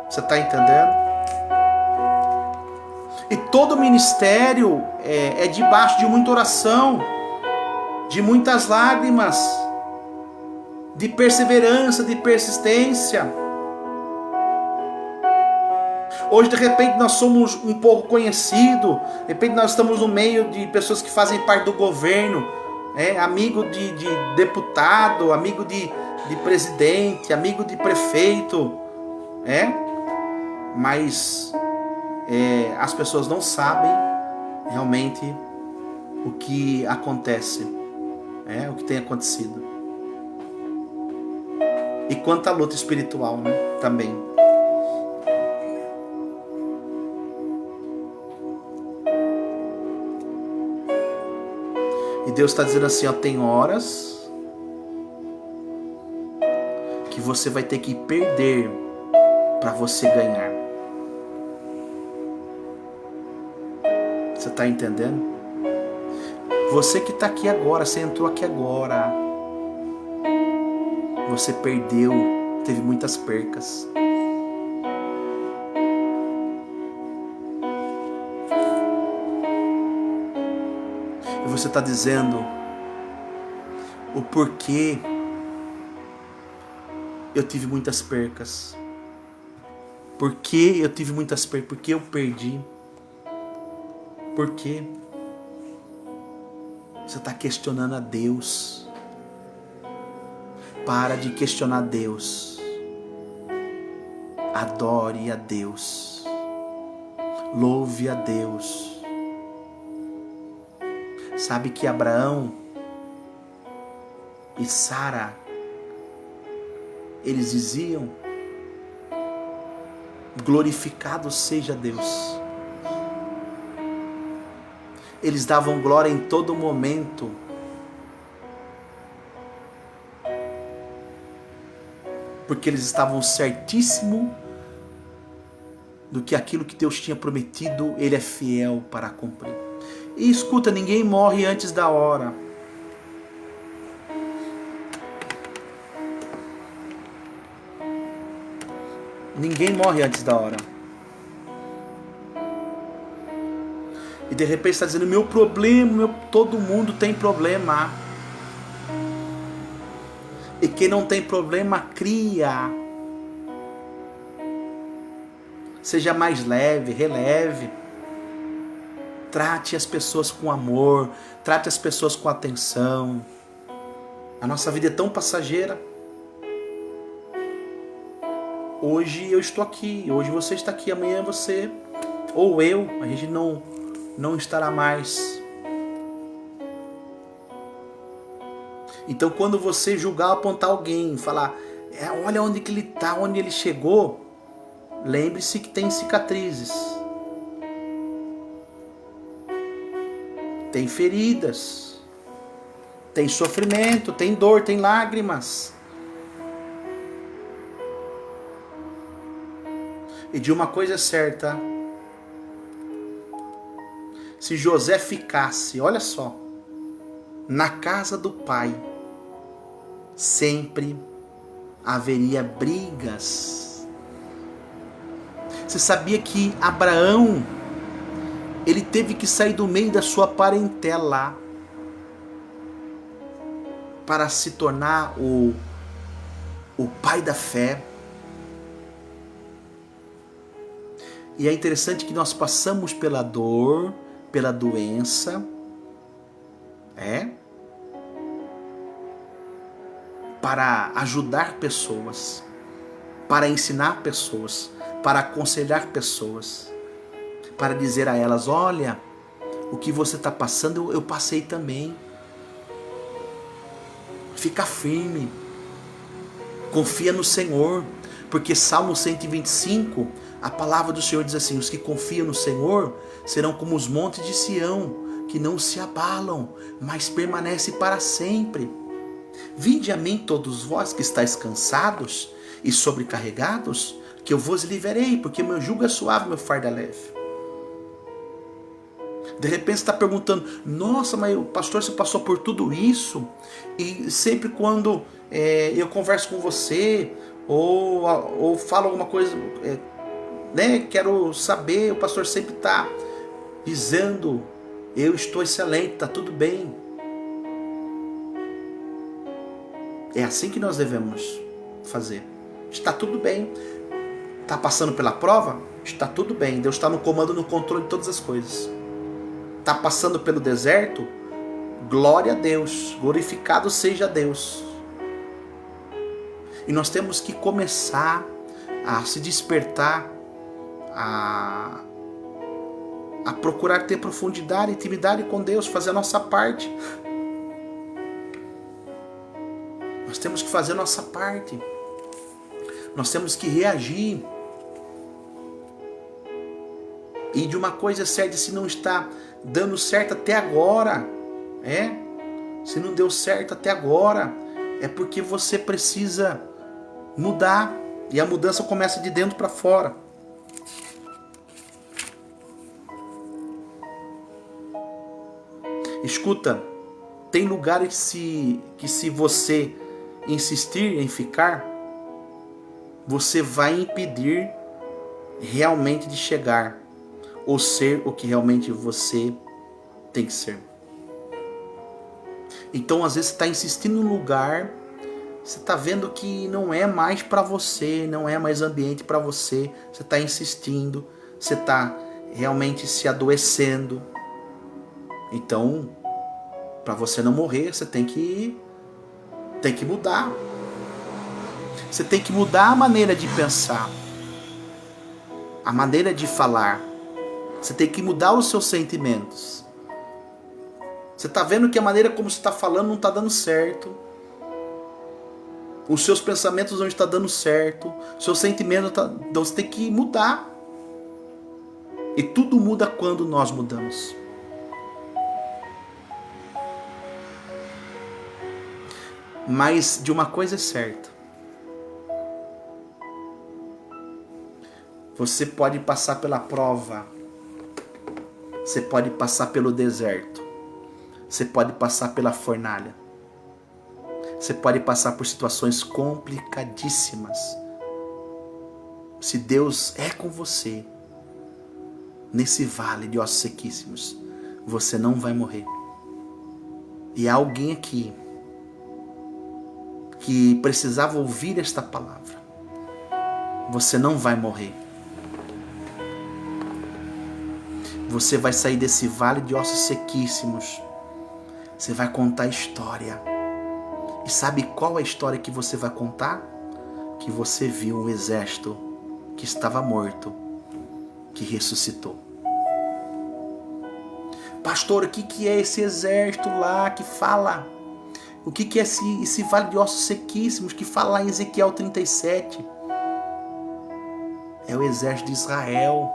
Você está entendendo? E todo ministério é debaixo de muita oração, de muitas lágrimas, de perseverança, de persistência. Hoje, de repente, nós somos um pouco conhecidos, de repente nós estamos no meio de pessoas que fazem parte do governo, amigo de deputado, amigo de presidente, amigo de prefeito, mas as pessoas não sabem realmente o que acontece, o que tem acontecido. E quanta luta espiritual, também. E Deus está dizendo assim, tem horas que você vai ter que perder para você ganhar. Você está entendendo? Você que está aqui agora, você entrou aqui agora, você perdeu, teve muitas percas. E você está dizendo o porquê eu tive muitas percas. Por que eu tive muitas percas? Por que eu perdi? Por quê? Você está questionando a Deus. Para de questionar Deus. Adore a Deus. Louve a Deus. Sabe que Abraão e Sara, eles diziam: glorificado seja Deus. Eles davam glória em todo momento. Porque eles estavam certíssimos do que aquilo que Deus tinha prometido, Ele é fiel para cumprir. E escuta, ninguém morre antes da hora. Ninguém morre antes da hora. E de repente está dizendo, meu problema, todo mundo tem problema. E quem não tem problema, cria. Seja mais leve, releve. Trate as pessoas com amor. Trate as pessoas com atenção. A nossa vida é tão passageira. Hoje eu estou aqui, hoje você está aqui, amanhã você, ou eu, a gente não estará mais. Então quando você julgar, apontar alguém, falar, olha onde que ele está, onde ele chegou, lembre-se que tem cicatrizes, tem feridas, tem sofrimento, tem dor, tem lágrimas. E de uma coisa certa, se José ficasse, olha só, na casa do pai, sempre haveria brigas. Você sabia que Abraão, ele teve que sair do meio da sua parentela para se tornar o pai da fé? E é interessante que nós passamos pela dor, pela doença, para ajudar pessoas, para ensinar pessoas, para aconselhar pessoas, para dizer a elas, olha, o que você está passando eu passei também. Fica firme, confia no Senhor, porque Salmo 125, a palavra do Senhor diz assim, os que confiam no Senhor serão como os montes de Sião, que não se abalam, mas permanecem para sempre. Vinde a mim todos vós que estáis cansados e sobrecarregados, que eu vos liberei, porque meu jugo é suave, meu fardo é leve. De repente você está perguntando, nossa, mas o pastor, você passou por tudo isso? E sempre quando eu converso com você, ou falo alguma coisa, quero saber, o pastor sempre está dizendo, eu estou excelente, está tudo bem. É assim que nós devemos fazer. Está tudo bem. Está passando pela prova? Está tudo bem. Deus está no comando, no controle de todas as coisas. Está passando pelo deserto? Glória a Deus. Glorificado seja Deus. E nós temos que começar a se despertar, a procurar ter profundidade, intimidade com Deus, fazer a nossa parte. Nós temos que fazer a nossa parte. Nós temos que reagir. E de uma coisa certa, se não está dando certo até agora, se não deu certo até agora, é porque você precisa mudar. E a mudança começa de dentro para fora. Escuta, tem lugares que se você insistir em ficar, você vai impedir realmente de chegar ou ser o que realmente você tem que ser. Então às vezes você está insistindo no lugar, você está vendo que não é mais para você, não é mais ambiente para você, você está insistindo, você está realmente se adoecendo. Então, para você não morrer, você tem que mudar. Você tem que mudar a maneira de pensar, a maneira de falar. Você tem que mudar os seus sentimentos. Você está vendo que a maneira como você está falando não está dando certo. Os seus pensamentos não estão dando certo. Os seus sentimentos então você tem que mudar. E tudo muda quando nós mudamos. Mas de uma coisa é certa. Você pode passar pela prova. Você pode passar pelo deserto. Você pode passar pela fornalha. Você pode passar por situações complicadíssimas. Se Deus é com você, nesse vale de ossos sequíssimos, você não vai morrer. E há alguém aqui que precisava ouvir esta palavra. Você não vai morrer. Você vai sair desse vale de ossos sequíssimos. Você vai contar a história. E sabe qual é a história que você vai contar? Que você viu um exército que estava morto, que ressuscitou. Pastor, o que é esse exército lá que fala? O que é esse vale de ossos sequíssimos que fala lá em Ezequiel 37? É o exército de Israel.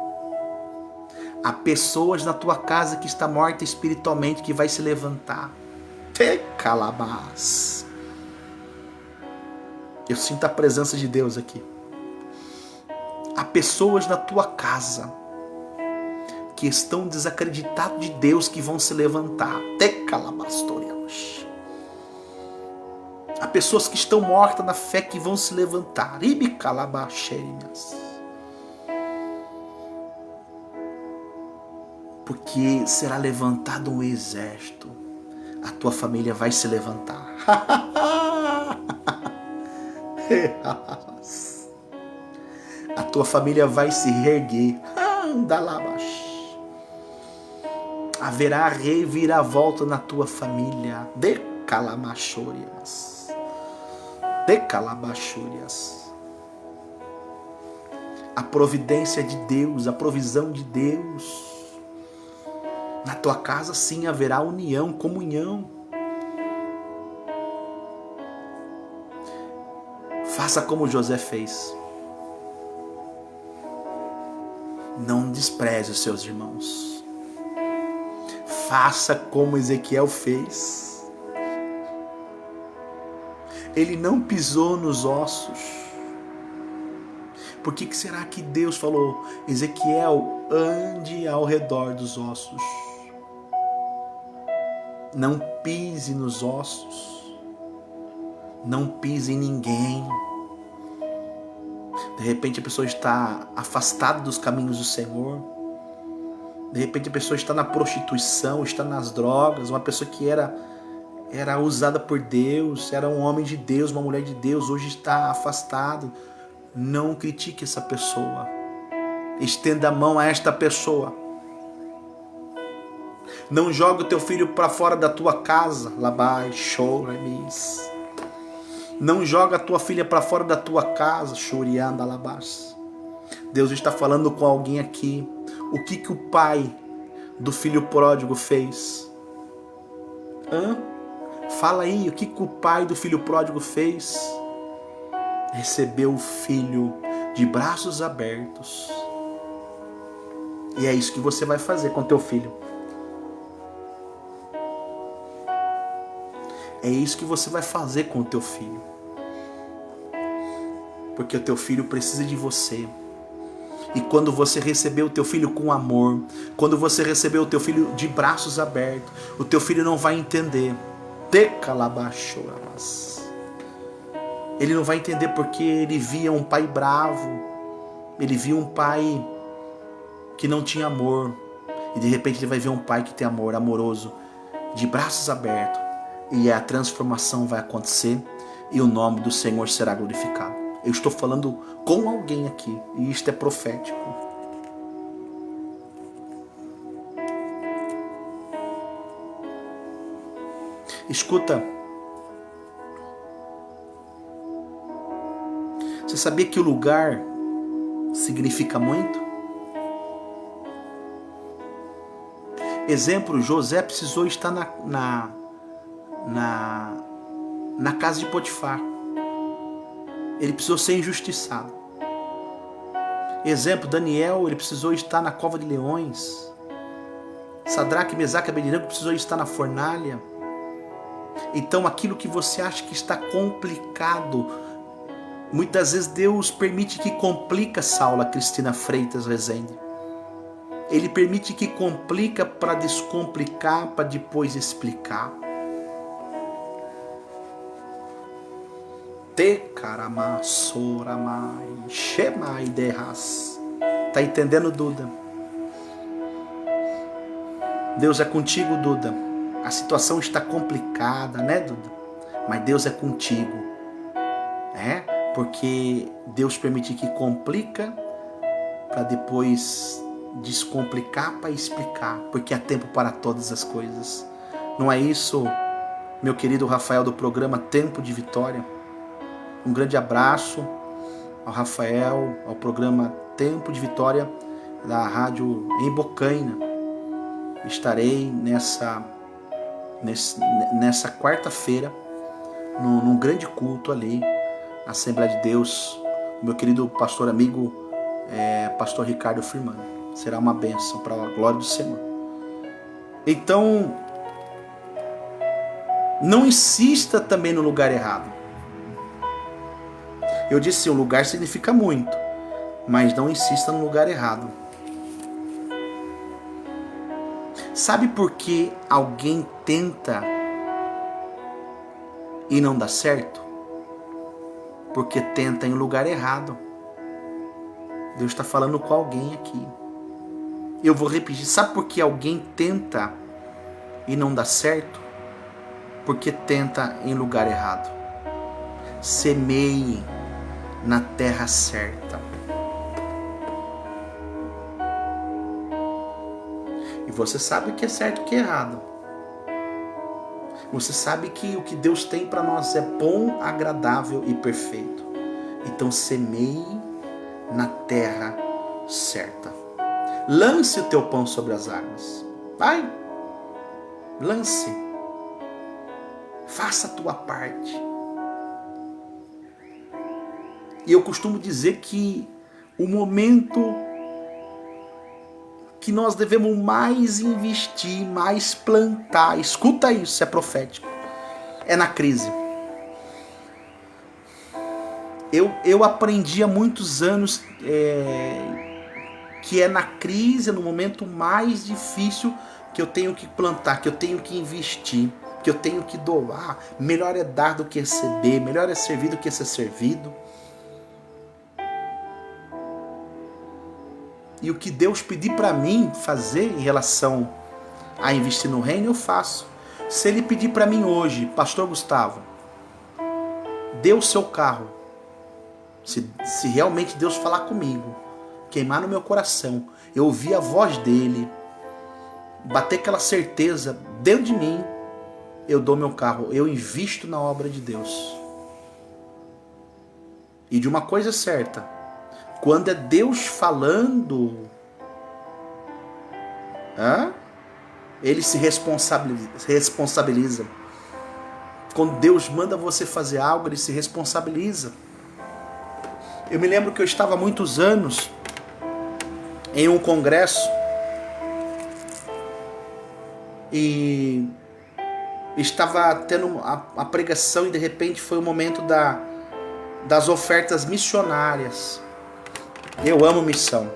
Há pessoas na tua casa que está morta espiritualmente que vai se levantar. Te calabás. Eu sinto a presença de Deus aqui. Há pessoas na tua casa que estão desacreditados de Deus que vão se levantar. Te calabastorias. Há pessoas que estão mortas na fé que vão se levantar. Ibi calabacherias. Porque será levantado um exército. A tua família vai se levantar. A tua família vai se reerguer. Haverá reviravolta na tua família. De calamachorias. De calabachorias. A providência de Deus, a provisão de Deus. Na tua casa sim haverá união, comunhão. Faça como José fez. Não despreze os seus irmãos. Faça como Ezequiel fez. Ele não pisou nos ossos. Por que será que Deus falou, Ezequiel, ande ao redor dos ossos? Não pise nos ossos. Não pise em ninguém. De repente a pessoa está afastada dos caminhos do Senhor. De repente a pessoa está na prostituição, está nas drogas. Uma pessoa que era usada por Deus, era um homem de Deus, uma mulher de Deus, hoje está afastado. Não critique essa pessoa. Estenda a mão a esta pessoa. Não joga o teu filho para fora da tua casa. Labai, choramis. Não joga a tua filha para fora da tua casa. Chorianda, labás. Deus está falando com alguém aqui. O que o pai do filho pródigo fez? Fala aí, o que o pai do filho pródigo fez? Recebeu o filho de braços abertos. E é isso que você vai fazer com teu filho. É isso que você vai fazer com o teu filho. Porque o teu filho precisa de você. E quando você receber o teu filho com amor, quando você receber o teu filho de braços abertos, o teu filho não vai entender. Ele não vai entender porque ele via um pai bravo. Ele via um pai que não tinha amor. E de repente ele vai ver um pai que tem amor, amoroso, de braços abertos. E a transformação vai acontecer e o nome do Senhor será glorificado. Eu estou falando com alguém aqui e isto é profético. Escuta. Você sabia que o lugar significa muito? Exemplo, José precisou estar na casa de Potifar. Ele precisou ser injustiçado. Exemplo, Daniel, ele precisou estar na cova de leões. Sadraque, Mesaque e Abednego precisou estar na fornalha. Então aquilo que você acha que está complicado, Muitas vezes Deus permite que complica, Saula Cristina Freitas Rezende. Ele permite que complica para descomplicar, para depois explicar. Te caramá, soramai, shemai derras. Tá entendendo, Duda? Deus é contigo, Duda. A situação está complicada, né, Duda? Mas Deus é contigo. Porque Deus permite que complica para depois descomplicar para explicar, porque há tempo para todas as coisas. Não é isso, meu querido Rafael do programa Tempo de Vitória? Um grande abraço ao Rafael, ao programa Tempo de Vitória da rádio em Bocaina. Estarei nessa quarta-feira num grande culto ali, na Assembleia de Deus, o meu querido pastor amigo, pastor Ricardo Firmano. Será uma bênção para a glória do Senhor. Então, não insista também no lugar errado. Eu disse, o lugar significa muito, mas não insista no lugar errado. Sabe por que alguém tenta e não dá certo? Porque tenta em lugar errado. Deus está falando com alguém aqui. Eu vou repetir. Sabe por que alguém tenta e não dá certo? Porque tenta em lugar errado. Semeie na terra certa. E você sabe o que é certo e o que é errado. Você sabe que o que Deus tem para nós é bom, agradável e perfeito. Então semeie na terra certa. Lance o teu pão sobre as águas. Vai. Lance. Faça a tua parte. E eu costumo dizer que o momento que nós devemos mais investir, mais plantar, escuta isso, é profético, é na crise. Eu aprendi há muitos anos que é na crise, no momento mais difícil, que eu tenho que plantar, que eu tenho que investir, que eu tenho que doar. Melhor é dar do que receber, melhor é servir do que ser servido. E o que Deus pedir para mim fazer em relação a investir no reino, eu faço. Se Ele pedir para mim hoje, Pastor Gustavo, dê o seu carro. Se realmente Deus falar comigo, queimar no meu coração, eu ouvir a voz dEle, bater aquela certeza dentro de mim, eu dou meu carro, eu invisto na obra de Deus. E de uma coisa certa, quando é Deus falando, Ele se responsabiliza. Quando Deus manda você fazer algo, Ele se responsabiliza. Eu me lembro que eu estava há muitos anos em um congresso e estava tendo a pregação e de repente foi o momento das ofertas missionárias. Eu amo missão.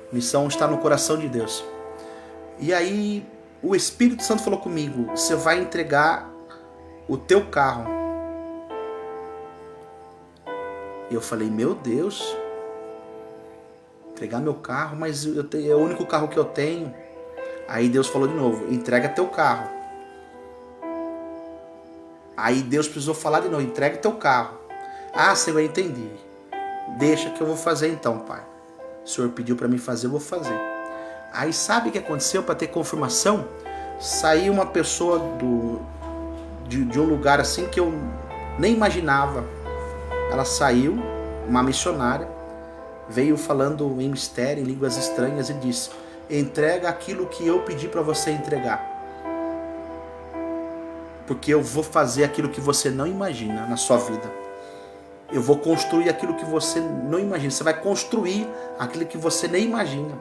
Missão está no coração de Deus. E aí o Espírito Santo falou comigo, você vai entregar o teu carro. E eu falei, meu Deus, entregar meu carro, mas é o único carro que eu tenho. Aí Deus falou de novo, entrega teu carro. Aí Deus precisou falar de novo, entrega teu carro. Ah, Senhor, eu entendi. Deixa que eu vou fazer então, Pai. O Senhor pediu para mim fazer, eu vou fazer. Aí sabe o que aconteceu para ter confirmação? Saiu uma pessoa de um lugar assim que eu nem imaginava. Ela saiu, uma missionária, veio falando em mistério, em línguas estranhas e disse, entrega aquilo que eu pedi para você entregar. Porque eu vou fazer aquilo que você não imagina na sua vida. Eu vou construir aquilo que você não imagina. Você vai construir aquilo que você nem imagina.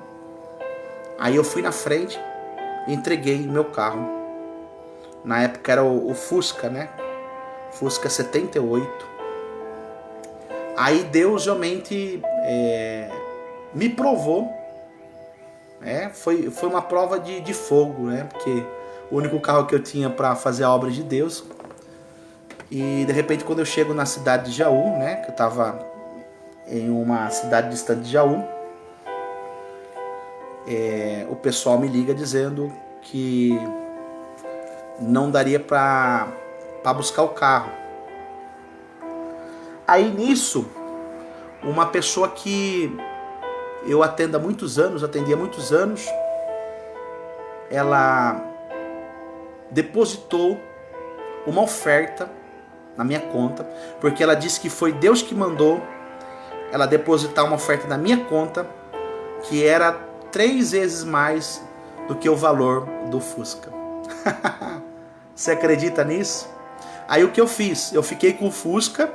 Aí eu fui na frente e entreguei meu carro. Na época era o Fusca, né? Fusca 78. Aí Deus realmente me provou. Foi uma prova de fogo, né? Porque o único carro que eu tinha para fazer a obra de Deus. E de repente, quando eu chego na cidade de Jaú, né? Que eu estava em uma cidade distante de Jaú, o pessoal me liga dizendo que não daria para buscar o carro. Aí nisso, uma pessoa que eu atendi há muitos anos, ela depositou uma oferta na minha conta, porque ela disse que foi Deus que mandou ela depositar uma oferta na minha conta, que era 3 vezes mais do que o valor do Fusca. Você acredita nisso? Aí o que eu fiz? Eu fiquei com o Fusca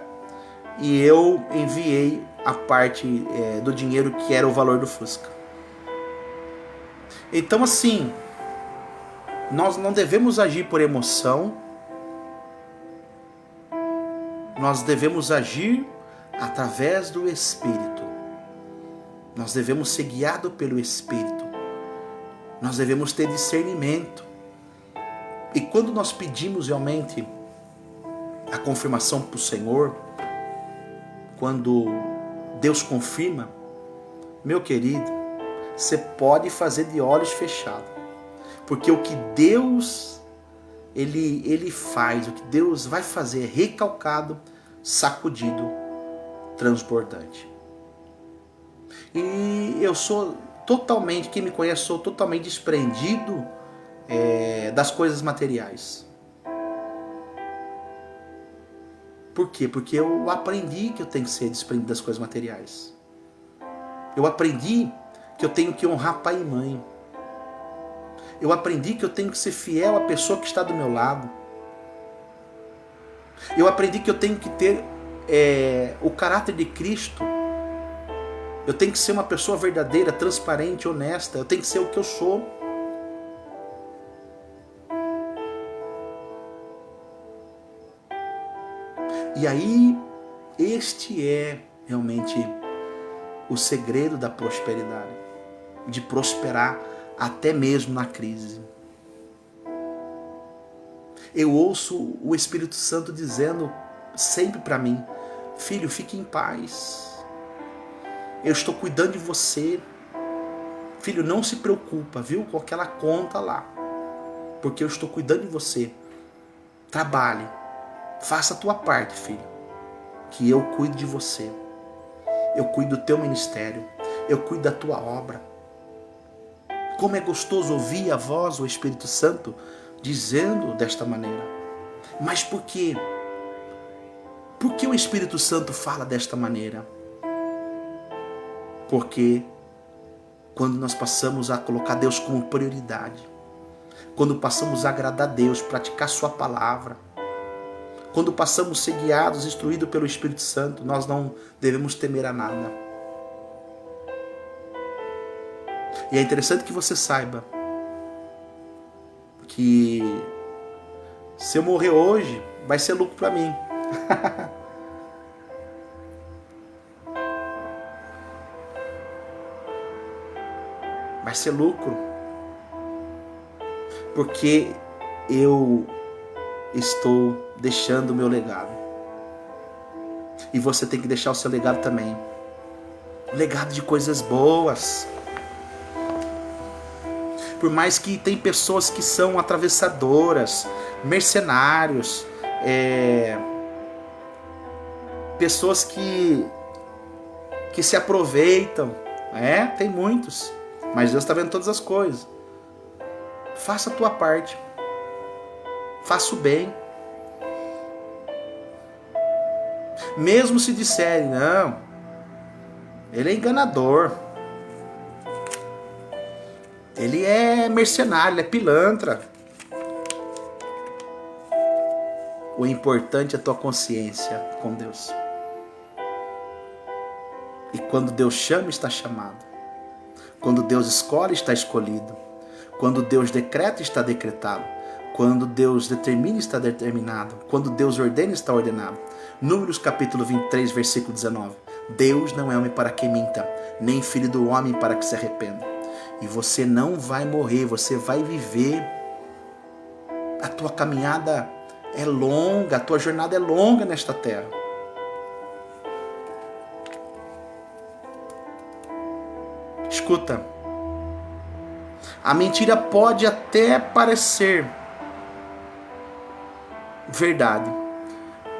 e eu enviei a parte do dinheiro que era o valor do Fusca. Então assim, nós não devemos agir por emoção, nós devemos agir através do Espírito. Nós devemos ser guiados pelo Espírito. Nós devemos ter discernimento. E quando nós pedimos realmente a confirmação para o Senhor, quando Deus confirma, meu querido, você pode fazer de olhos fechados. Porque o que Deus ele faz, o que Deus vai fazer é recalcado, sacudido, transbordante. E eu sou totalmente, quem me conhece, sou totalmente desprendido das coisas materiais. Por quê? Porque eu aprendi que eu tenho que ser desprendido das coisas materiais. Eu aprendi que eu tenho que honrar pai e mãe. Eu aprendi que eu tenho que ser fiel à pessoa que está do meu lado. Eu aprendi que eu tenho que ter o caráter de Cristo. Eu tenho que ser uma pessoa verdadeira, transparente, honesta. Eu tenho que ser o que eu sou. E aí, este é realmente o segredo da prosperidade. De prosperar até mesmo na crise. Eu ouço o Espírito Santo dizendo sempre para mim: filho, fique em paz. Eu estou cuidando de você. Filho, não se preocupa, viu, com aquela conta lá. Porque eu estou cuidando de você. Trabalhe. Faça a tua parte, filho. Que eu cuido de você. Eu cuido do teu ministério. Eu cuido da tua obra. Como é gostoso ouvir a voz do Espírito Santo dizendo desta maneira. Mas por quê? Por que o Espírito Santo fala desta maneira? Porque quando nós passamos a colocar Deus como prioridade, quando passamos a agradar a Deus, praticar sua palavra, quando passamos a ser guiados, instruídos pelo Espírito Santo, nós não devemos temer a nada. E é interessante que você saiba que se eu morrer hoje, vai ser lucro para mim. Vai ser lucro. Porque eu estou deixando o meu legado. E você tem que deixar o seu legado também. Legado de coisas boas. Por mais que tem pessoas que são atravessadoras, mercenários, pessoas que se aproveitam, tem muitos, mas Deus está vendo todas as coisas. Faça a tua parte, faça o bem, mesmo se disserem, não, ele é enganador, ele é mercenário, ele é pilantra. O importante é a tua consciência com Deus. E quando Deus chama, está chamado. Quando Deus escolhe, está escolhido. Quando Deus decreta, está decretado. Quando Deus determina, está determinado. Quando Deus ordena, está ordenado. Números capítulo 23, versículo 19. Deus não é homem para que minta, nem filho do homem para que se arrependa. E você não vai morrer, você vai viver. A tua caminhada é longa, a tua jornada é longa nesta terra. Escuta, a mentira pode até parecer verdade,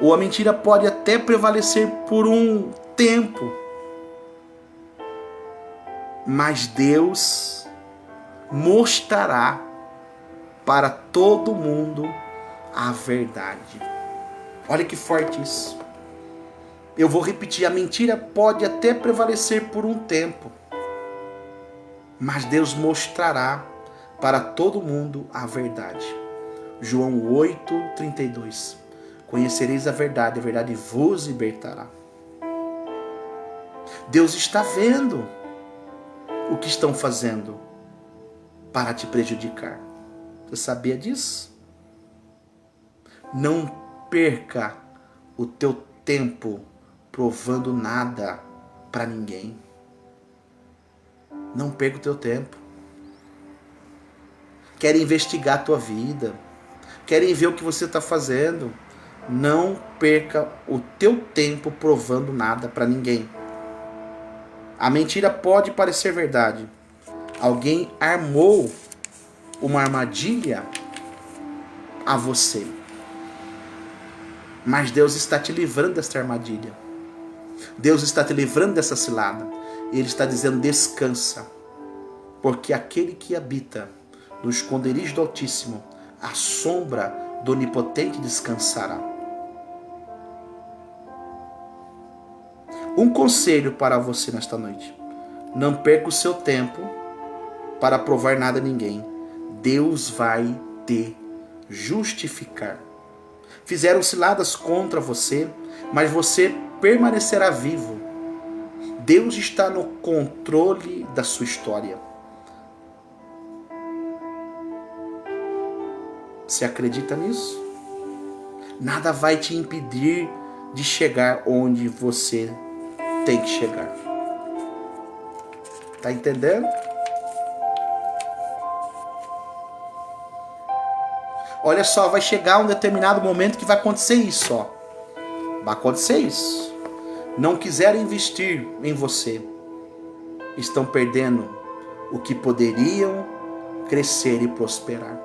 ou a mentira pode até prevalecer por um tempo, mas Deus mostrará para todo mundo a verdade. Olha que forte isso. Eu vou repetir, a mentira pode até prevalecer por um tempo, mas Deus mostrará para todo mundo a verdade. João 8:32. Conhecereis a verdade vos libertará. Deus está vendo o que estão fazendo para te prejudicar. Você sabia disso? Não perca o teu tempo provando nada para ninguém. Não perca o teu tempo. Querem investigar a tua vida. Querem ver o que você está fazendo. Não perca o teu tempo provando nada para ninguém. A mentira pode parecer verdade. Alguém armou uma armadilha a você. Mas Deus está te livrando desta armadilha. Deus está te livrando dessa cilada. E Ele está dizendo: descansa. Porque aquele que habita no esconderijo do Altíssimo, a sombra do Onipotente descansará. Um conselho para você nesta noite: não perca o seu tempo para provar nada a ninguém. Deus vai te justificar. Fizeram ciladas contra você, mas você permanecerá vivo. Deus está no controle da sua história. Você acredita nisso? Nada vai te impedir de chegar onde você tem que chegar. Tá entendendo? Olha só, vai chegar um determinado momento que vai acontecer isso, ó. Vai acontecer isso. Não quiseram investir em você. Estão perdendo o que poderiam crescer e prosperar.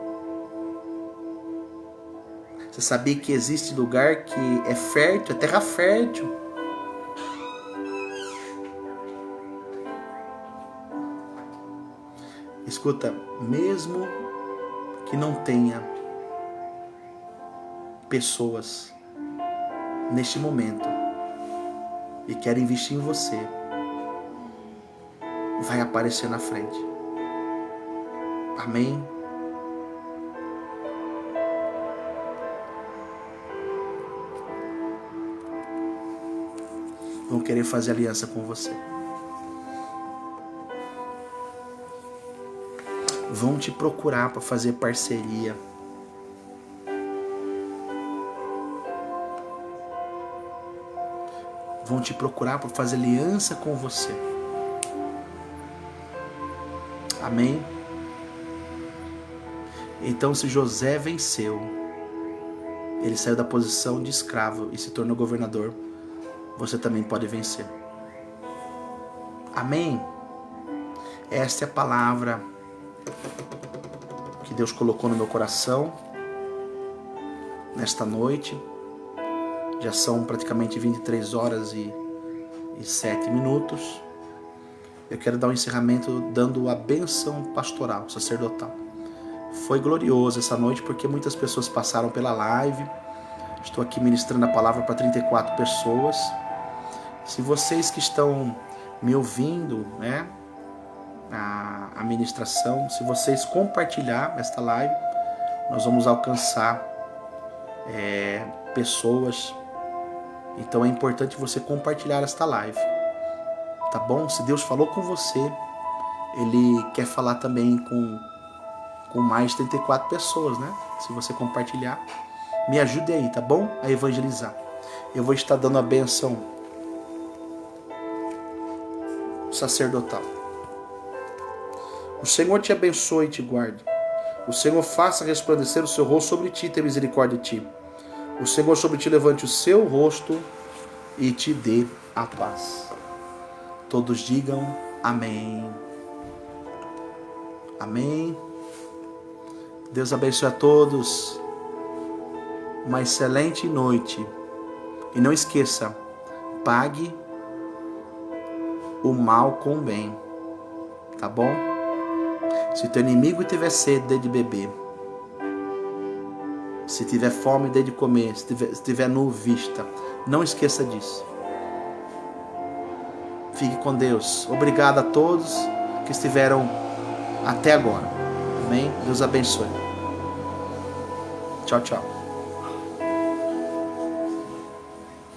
Você sabia que existe lugar que é fértil, é terra fértil? Escuta, mesmo que não tenha pessoas neste momento e querem investir em você, vai aparecer na frente. Amém? Vão querer fazer aliança com você. Vão te procurar para fazer parceria. Vão te procurar para fazer aliança com você. Amém? Então, se José venceu, ele saiu da posição de escravo e se tornou governador, você também pode vencer. Amém? Esta é a palavra que Deus colocou no meu coração nesta noite. Já são praticamente 23 horas e 7 minutos. Eu quero dar um encerramento dando a bênção pastoral, sacerdotal. Foi glorioso essa noite porque muitas pessoas passaram pela live. Estou aqui ministrando a palavra para 34 pessoas. Se vocês que estão me ouvindo, né, a ministração, se vocês compartilhar esta live, nós vamos alcançar pessoas. Então é importante você compartilhar esta live, tá bom? Se Deus falou com você, Ele quer falar também com com mais de 34 pessoas, né? Se você compartilhar, me ajude aí, tá bom? A evangelizar. Eu vou estar dando a bênção sacerdotal. O Senhor te abençoe e te guarde. O Senhor faça resplandecer o seu rosto sobre ti e tenha misericórdia de ti. O Senhor sobre ti levante o seu rosto e te dê a paz. Todos digam amém. Amém. Deus abençoe a todos. Uma excelente noite. E não esqueça, pague o mal com o bem. Tá bom? Se teu inimigo tiver sede, dê de beber. Se tiver fome, dê de comer. Se tiver nu, vista. Não esqueça disso. Fique com Deus. Obrigado a todos que estiveram até agora. Amém? Deus abençoe. Tchau, tchau.